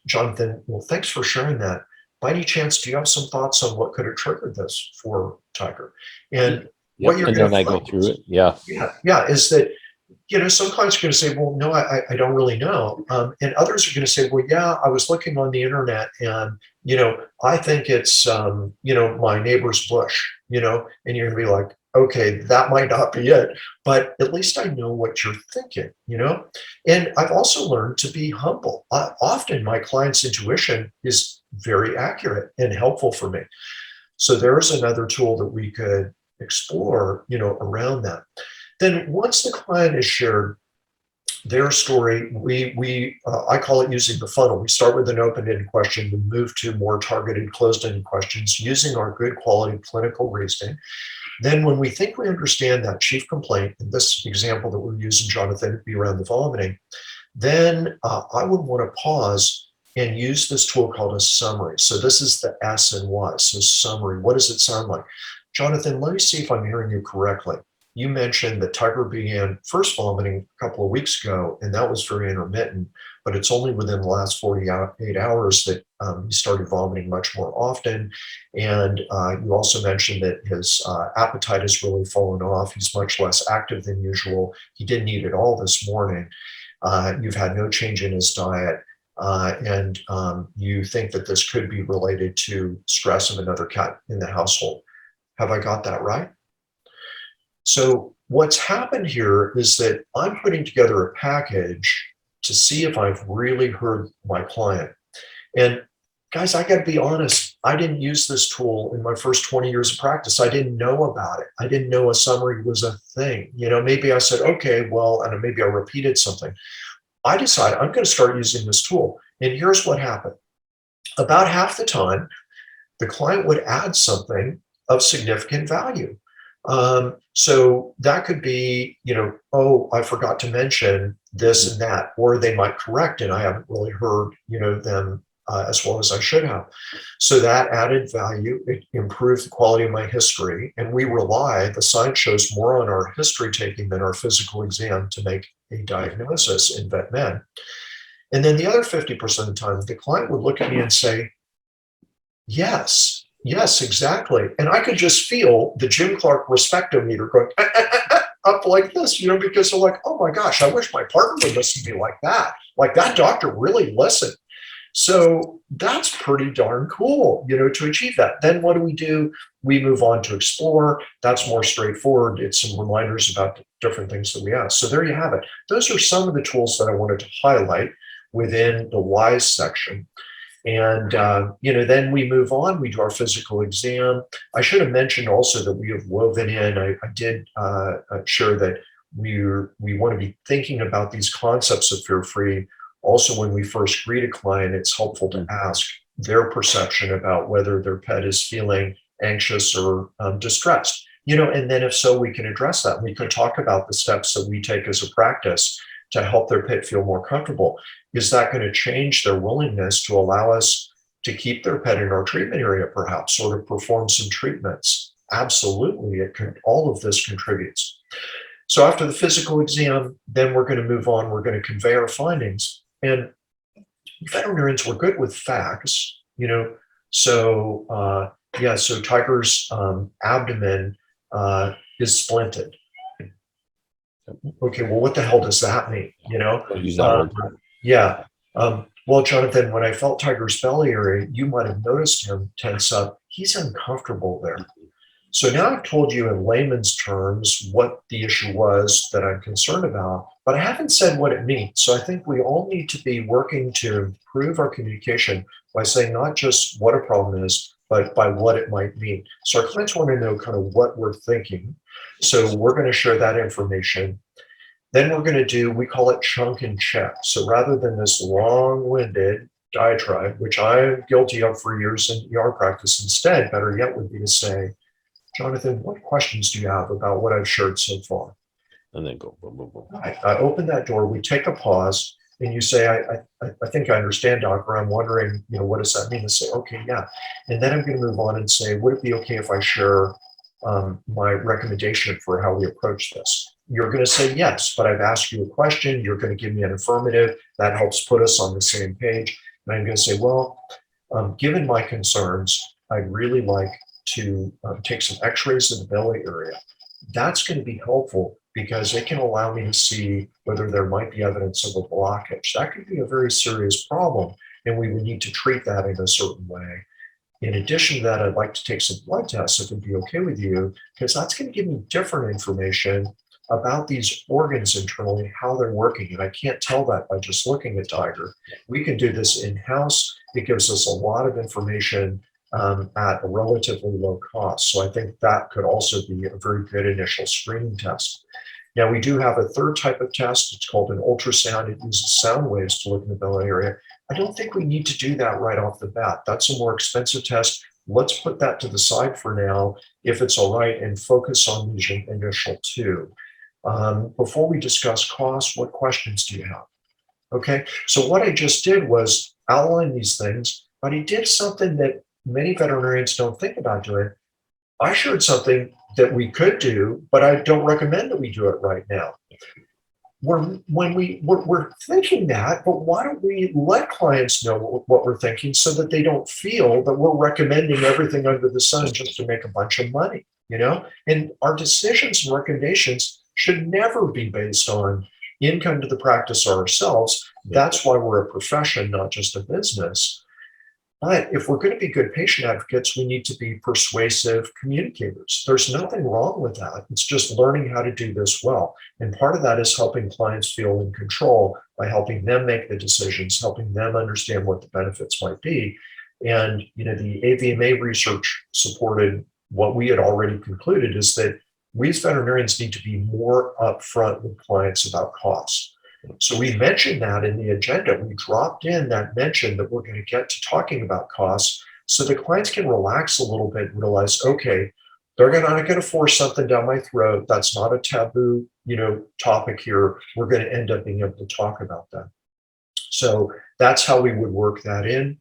Jonathan, well, thanks for sharing that. By any chance, do you have some thoughts on what could have triggered this for Tiger? And what you're going to go through it. Yeah. Yeah. Is that, some clients are going to say, well, no, I don't really know. And others are going to say, well, yeah, I was looking on the internet and, I think it's, my neighbor's bush, and you're going to be like, okay, that might not be it, but at least I know what you're thinking, And I've also learned to be humble. Often my client's intuition is very accurate and helpful for me. So there's another tool that we could explore, around that. Then once the client has shared their story, I call it using the funnel. We start with an open-ended question, we move to more targeted closed-ended questions using our good quality clinical reasoning. Then when we think we understand that chief complaint, in this example that we're using, Jonathan, would be around the vomiting, then I would want to pause and use this tool called a summary. So this is the S and Y, so summary. What does it sound like? Jonathan, let me see if I'm hearing you correctly. You mentioned that Tiger began first vomiting a couple of weeks ago, and that was very intermittent, but it's only within the last 48 hours that he started vomiting much more often. And you also mentioned that his appetite has really fallen off. He's much less active than usual. He didn't eat at all this morning. You've had no change in his diet. And you think that this could be related to stress of another cat in the household. Have I got that right? So what's happened here is that I'm putting together a package to see if I've really heard my client. And guys, I got to be honest, I didn't use this tool in my first 20 years of practice. I didn't know about it. I didn't know a summary was a thing. Maybe I said, okay, well, and maybe I repeated something. I decided I'm going to start using this tool. And here's what happened. About half the time, the client would add something of significant value. So that could be, oh, I forgot to mention this and that, or they might correct and I haven't really heard, them as well as I should have. So that added value, it improved the quality of my history. And we rely, the science shows, more on our history taking than our physical exam to make a diagnosis in vet med. And then the other 50% of the time, the client would look at me and say, yes, exactly. And I could just feel the Jim Clark respectometer going up like this, because they're like, oh my gosh, I wish my partner would listen to me like that. Like that doctor really listened. So that's pretty darn cool, to achieve that. Then what do? We move on to explore. That's more straightforward. It's some reminders about different things that we ask. So there you have it. Those are some of the tools that I wanted to highlight within the whys section. And, then we move on, we do our physical exam. I should have mentioned also that we have woven in, I did share that we want to be thinking about these concepts of fear-free. Also, when we first greet a client, it's helpful to ask their perception about whether their pet is feeling anxious or distressed. And then if so, we can address that. We can talk about the steps that we take as a practice to help their pet feel more comfortable. Is that going to change their willingness to allow us to keep their pet in our treatment area, perhaps, or to perform some treatments? Absolutely, all of this contributes. So after the physical exam, then we're going to move on. We're going to convey our findings. And veterinarians were good with facts, So Tiger's abdomen is splinted. Okay, well, what the hell does that mean? Use that word. Yeah. Well, Jonathan, when I felt Tiger's belly area, you might have noticed him tense up. He's uncomfortable there. So now I've told you in layman's terms what the issue was that I'm concerned about, but I haven't said what it means. So I think we all need to be working to improve our communication by saying not just what a problem is, but by what it might mean. So our clients want to know kind of what we're thinking. So we're going to share that information. Then we're going to do, we call it chunk and check. So rather than this long-winded diatribe, which I'm guilty of for years in ER practice, instead, better yet would be to say, Jonathan, what questions do you have about what I've shared so far? And then go boom, boom, boom. I open that door, we take a pause, and you say, I think I understand, doctor. I'm wondering, what does that mean? And say, okay, yeah. And then I'm going to move on and say, would it be okay if I share my recommendation for how we approach this? You're going to say yes, but I've asked you a question. You're going to give me an affirmative. That helps put us on the same page. And I'm going to say, well, given my concerns, I'd really like to take some x-rays of the belly area. That's going to be helpful because it can allow me to see whether there might be evidence of a blockage. That could be a very serious problem, and we would need to treat that in a certain way. In addition to that, I'd like to take some blood tests if it'd be okay with you, because that's going to give me different information about these organs internally, how they're working. And I can't tell that by just looking at Tiger. We can do this in-house. It gives us a lot of information at a relatively low cost. So I think that could also be a very good initial screening test. Now, we do have a third type of test. It's called an ultrasound. It uses sound waves to look in the belly area. I don't think we need to do that right off the bat. That's a more expensive test. Let's put that to the side for now, if it's all right, and focus on these initial two. Before we discuss cost, what questions do you have? Okay, so what I just did was outline these things, but I did something that many veterinarians don't think about doing. I shared something that we could do, but I don't recommend that we do it right now. We're thinking that, but why don't we let clients know what we're thinking so that they don't feel that we're recommending everything under the sun just to make a bunch of money, And our decisions and recommendations should never be based on income to the practice or ourselves. That's why we're a profession, not just a business. But if we're going to be good patient advocates, we need to be persuasive communicators. There's nothing wrong with that. It's just learning how to do this well. And part of that is helping clients feel in control by helping them make the decisions, helping them understand what the benefits might be. And, the AVMA research supported what we had already concluded is that we as veterinarians need to be more upfront with clients about costs. So we mentioned that in the agenda. We dropped in that mention that we're going to get to talking about costs so the clients can relax a little bit and realize, okay, They're not going to force something down my throat. That's not a taboo, topic here. We're going to end up being able to talk about that. So that's how we would work that in.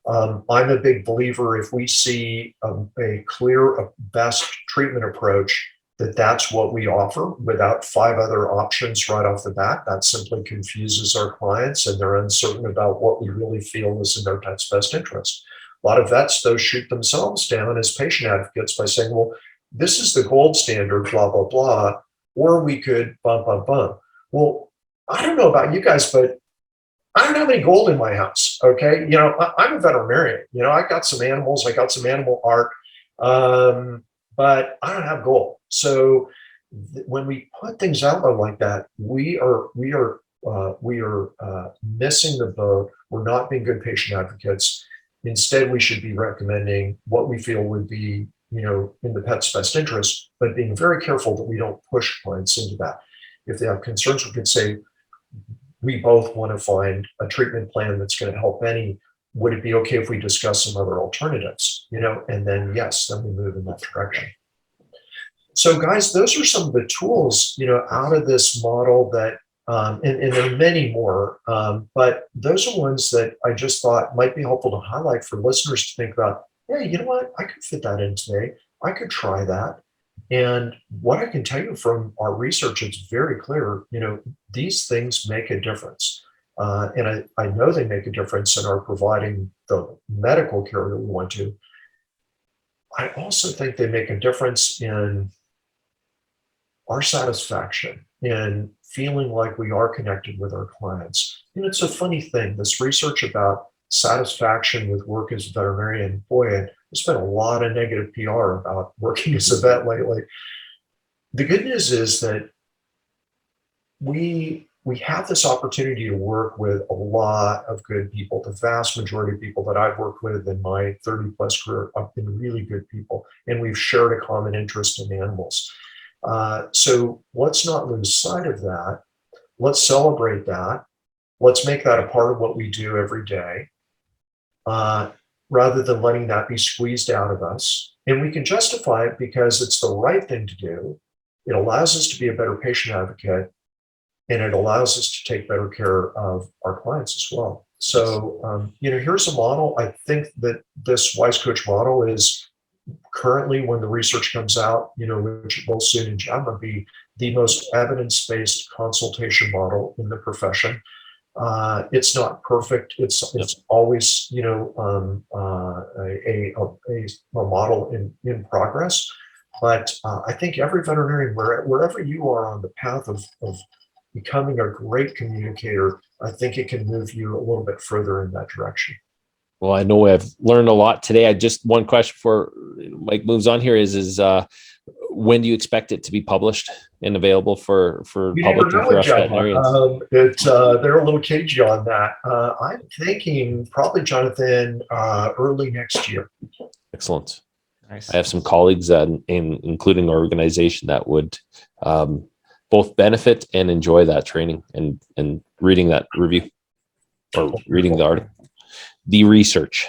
I'm a big believer, if we see a clear best treatment approach, that's what we offer without 5 other options right off the bat. That simply confuses our clients, and they're uncertain about what we really feel is in their pet's best interest. A lot of vets, though, shoot themselves down as patient advocates by saying, well, this is the gold standard, blah, blah, blah, or we could bump, bump, bump. Well, I don't know about you guys, but I don't have any gold in my house, okay? I'm a veterinarian. I got some animals, I got some animal art, but I don't have gold. So when we put things out there like that, we are missing the boat. We're not being good patient advocates. Instead, we should be recommending what we feel would be, in the pet's best interest, but being very careful that we don't push clients into that. If they have concerns, we could say, we both want to find a treatment plan that's going to help any. Would it be okay if we discuss some other alternatives? And then yes, then we move in that direction. So guys, those are some of the tools, out of this model that, and there are many more, but those are ones that I just thought might be helpful to highlight for listeners to think about. Hey, you know what? I could fit that in today. I could try that. And what I can tell you from our research, it's very clear, these things make a difference. And I know they make a difference and are providing the medical care that we want to. I also think they make a difference in our satisfaction, in feeling like we are connected with our clients. It's a funny thing, this research about satisfaction with work as a veterinarian. Boy, there's been a lot of negative PR about working as a vet lately. The good news is that we have this opportunity to work with a lot of good people. The vast majority of people that I've worked with in my 30 plus career have been really good people, and we've shared a common interest in animals. So let's not lose sight of that. Let's celebrate that. Let's make that a part of what we do every day, rather than letting that be squeezed out of us. And we can justify it because it's the right thing to do. It allows us to be a better patient advocate, and it allows us to take better care of our clients as well. So, here's a model. I think that this Wise Coach model is currently, when the research comes out, which will soon in JAMA, be the most evidence-based consultation model in the profession. It's not perfect. It's always, a model in progress. But I think every veterinarian, wherever you are on the path of becoming a great communicator, I think it can move you a little bit further in that direction. Well, I know I've learned a lot today. I just, one question before Mike moves on here is when do you expect it to be published and available for public and for us veterinarians? They're a little cagey on that. I'm thinking probably, Jonathan, early next year. Excellent. Nice. I have some colleagues, including our organization, that would both benefit and enjoy that training and reading that review or reading the article, the research.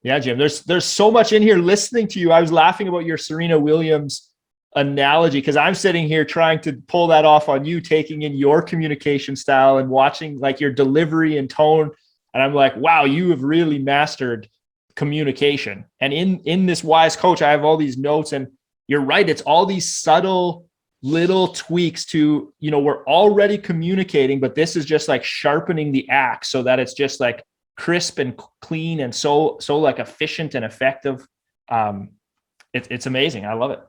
Yeah, Jim, there's so much in here. Listening to you, I was laughing about your Serena Williams analogy, because I'm sitting here trying to pull that off on you, taking in your communication style and watching like your delivery and tone. And I'm like, wow, you have really mastered communication. And in this Wise Coach, I have all these notes, and you're right. It's all these subtle little tweaks to, we're already communicating, but this is just like sharpening the axe so that it's just like crisp and clean and so like efficient and effective. It's amazing. I love it.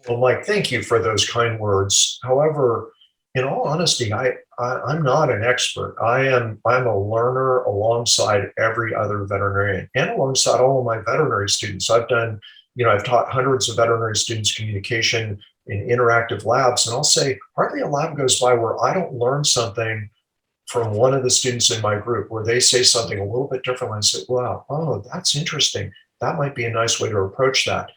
Well, Mike, thank you for those kind words. However, in all honesty, I'm not an expert. I'm a learner alongside every other veterinarian and alongside all of my veterinary students. I've taught hundreds of veterinary students communication in interactive labs, and I'll say hardly a lab goes by where I don't learn something from one of the students in my group where they say something a little bit different. I say, wow, oh, that's interesting. That might be a nice way to approach that.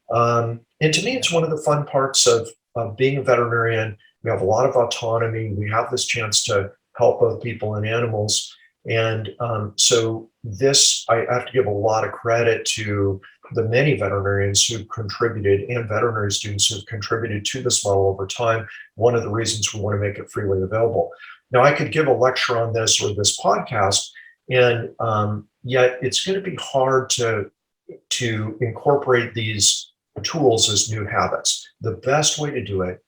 And to me, it's one of the fun parts of being a veterinarian. We have a lot of autonomy. We have this chance to help both people and animals. And so this, I have to give a lot of credit to the many veterinarians who've contributed and veterinary students who've contributed to this model over time. One of the reasons we want to make it freely available. Now, I could give a lecture on this or this podcast, and yet it's going to be hard to incorporate these tools as new habits. The best way to do it,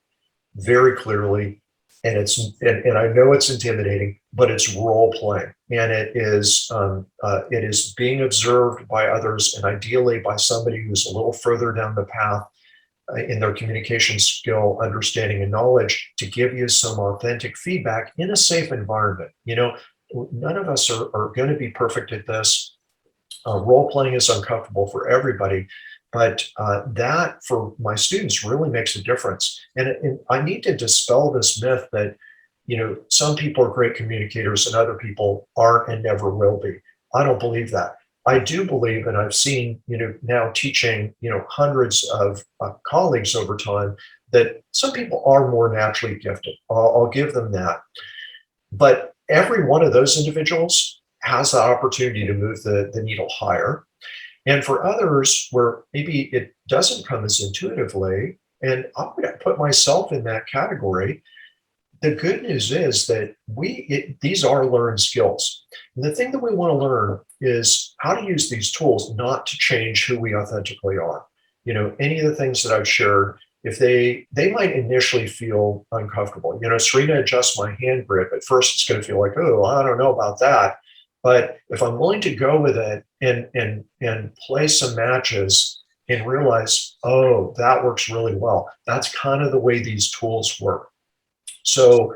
very clearly, and I know it's intimidating, but it's role playing, and it is being observed by others, and ideally by somebody who's a little further down the path in their communication skill, understanding, and knowledge, to give you some authentic feedback in a safe environment. None of us are going to be perfect at this. Role playing is uncomfortable for everybody, but that for my students really makes a difference. And I need to dispel this myth that, some people are great communicators and other people aren't and never will be. I don't believe that. I do believe, and I've seen, now teaching, hundreds of colleagues over time, that some people are more naturally gifted. I'll give them that. But every one of those individuals has the opportunity to move the needle higher. And for others, where maybe it doesn't come as intuitively, and I'm going to put myself in that category, the good news is that these are learned skills. And the thing that we want to learn is how to use these tools not to change who we authentically are. Any of the things that I've shared, if they might initially feel uncomfortable. Serena adjusts my hand grip. At first, it's going to feel like, oh, I don't know about that. But if I'm willing to go with it and play some matches and realize, oh, that works really well. That's kind of the way these tools work. So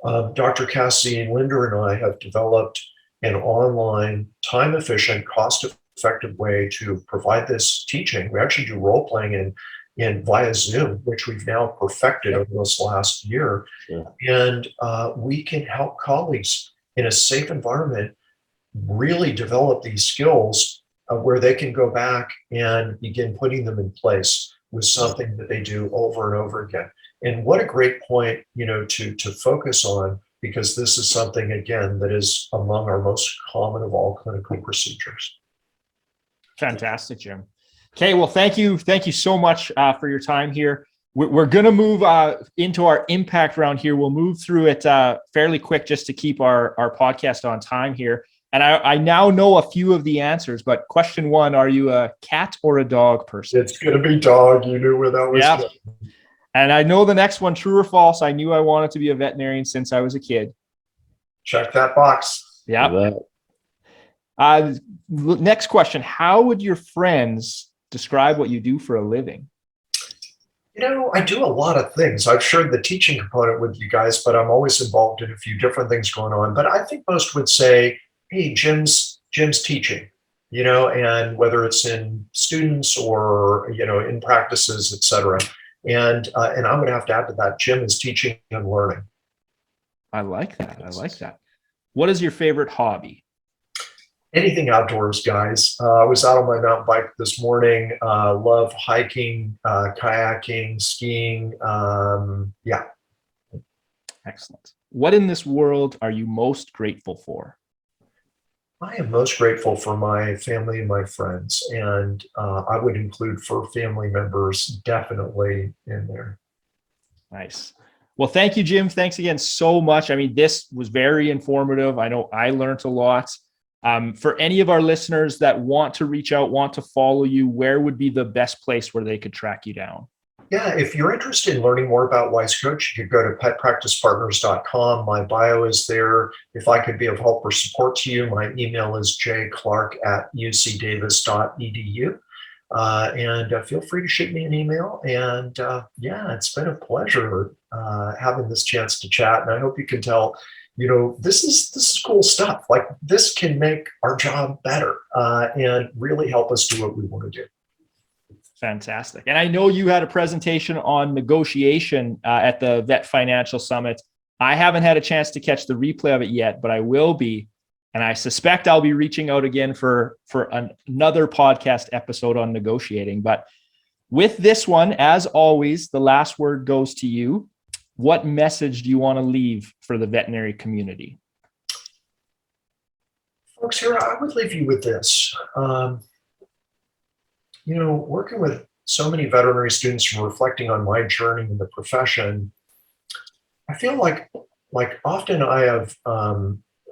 Dr. Cassidy and Linda and I have developed an online, time-efficient, cost-effective way to provide this teaching. We actually do role-playing in via Zoom, which we've now perfected over this last year. Yeah. And we can help colleagues in a safe environment really develop these skills where they can go back and begin putting them in place with something that they do over and over again. And what a great point, to focus on, because this is something, again, that is among our most common of all clinical procedures. Fantastic, Jim. Okay, well, thank you so much for your time here. We're going to move into our impact round here. We'll move through it fairly quick just to keep our podcast on time here. And I now know a few of the answers, but question one, are you a cat or a dog person? It's going to be dog. You knew where that was going. And I know the next one, true or false, I knew I wanted to be a veterinarian since I was a kid. Check that box. Yeah. Next question, how would your friends describe what you do for a living? I do a lot of things. I've shared the teaching component with you guys, but I'm always involved in a few different things going on. But I think most would say, hey, Jim's teaching, and whether it's in students or, in practices, et cetera. And I would have to add to that, Jim is teaching and learning. I like that. What is your favorite hobby? Anything outdoors, guys. I was out on my mountain bike this morning. Love hiking, kayaking, skiing. Yeah. Excellent. What in this world are you most grateful for? I am most grateful for my family and my friends, and I would include fur family members definitely in there. Nice. Well, thank you, Jim. Thanks again so much. I mean, this was very informative. I know I learned a lot. For any of our listeners that want to reach out, want to follow you, where would be the best place where they could track you down? Yeah, if you're interested in learning more about Wise Coach, you could go to petpracticepartners.com. My bio is there. If I could be of help or support to you, my email is jclark@ucdavis.edu. And feel free to shoot me an email. And it's been a pleasure having this chance to chat. And I hope you can tell, this is cool stuff. Like, this can make our job better and really help us do what we want to do. Fantastic. And I know you had a presentation on negotiation at the Vet Financial Summit. I haven't had a chance to catch the replay of it yet, but I will be. And I suspect I'll be reaching out again for another podcast episode on negotiating. But with this one, as always, the last word goes to you. What message do you want to leave for the veterinary community? Folks, here, I would leave you with this. working with so many veterinary students and reflecting on my journey in the profession, I feel like often I have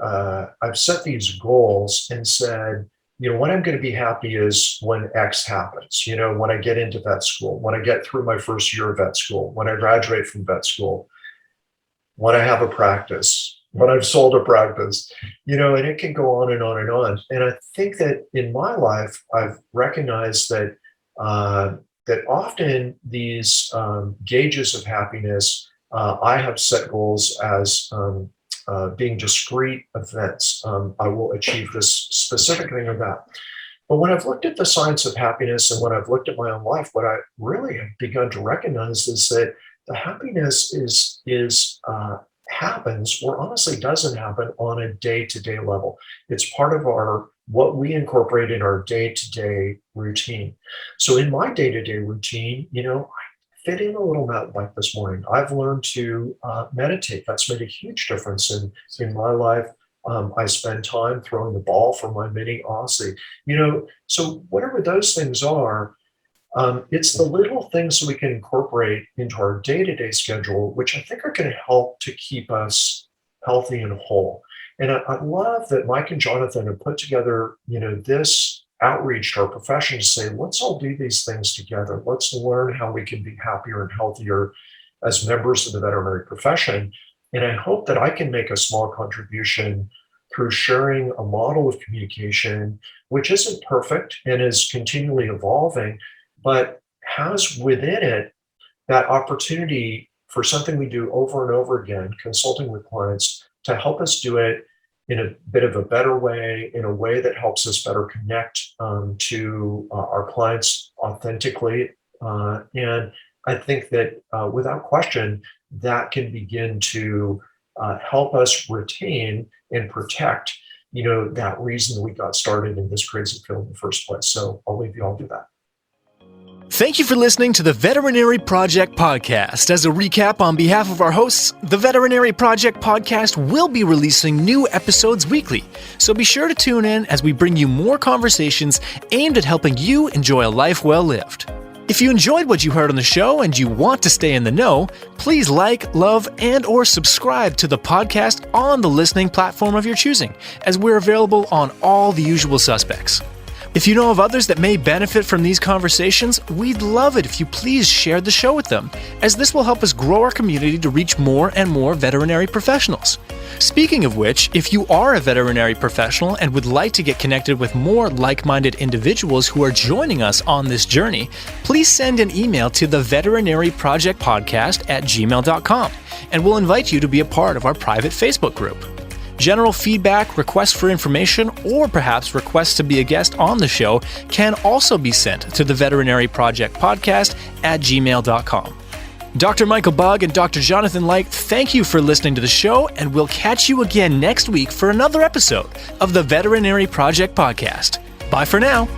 I've set these goals and said, when I'm going to be happy is when X happens. When I get into vet school, when I get through my first year of vet school, when I graduate from vet school, when I have a practice, when I've sold a practice, and it can go on and on and on. And I think that in my life, I've recognized that that often these gauges of happiness, I have set goals as being discrete events. I will achieve this specific thing or that. But when I've looked at the science of happiness and when I've looked at my own life, what I really have begun to recognize is that the happiness happens, or honestly doesn't happen, on a day-to-day level. It's part of what we incorporate in our day-to-day routine. So in my day-to-day routine, I fit in a little mountain bike this morning. I've learned to meditate. That's made a huge difference in my life. I spend time throwing the ball for my mini Aussie. So whatever those things are, it's the little things that we can incorporate into our day-to-day schedule, which I think are going to help to keep us healthy and whole. And I love that Mike and Jonathan have put together, this outreach to our profession to say, let's all do these things together. Let's learn how we can be happier and healthier as members of the veterinary profession. And I hope that I can make a small contribution through sharing a model of communication, which isn't perfect and is continually evolving, but has within it that opportunity for something we do over and over again, consulting with clients, to help us do it in a bit of a better way, in a way that helps us better connect to our clients authentically. And I think that without question, that can begin to help us retain and protect, that reason we got started in this crazy field in the first place. So I'll leave you all to that. Thank you for listening to the Veterinary Project Podcast. As a recap, on behalf of our hosts, the Veterinary Project Podcast will be releasing new episodes weekly, so be sure to tune in as we bring you more conversations aimed at helping you enjoy a life well lived. If you enjoyed what you heard on the show and you want to stay in the know, please like, love, and or subscribe to the podcast on the listening platform of your choosing, as we're available on all the usual suspects. If you know of others that may benefit from these conversations, we'd love it if you please share the show with them, as this will help us grow our community to reach more and more veterinary professionals. Speaking of which, if you are a veterinary professional and would like to get connected with more like-minded individuals who are joining us on this journey, please send an email to the veterinaryprojectpodcast@gmail.com, and we'll invite you to be a part of our private Facebook group. General feedback, requests for information, or perhaps requests to be a guest on the show can also be sent to the Veterinary Project Podcast @gmail.com. Dr. Michael Bugg and Dr. Jonathan Light, thank you for listening to the show, and we'll catch you again next week for another episode of the Veterinary Project Podcast. Bye for now.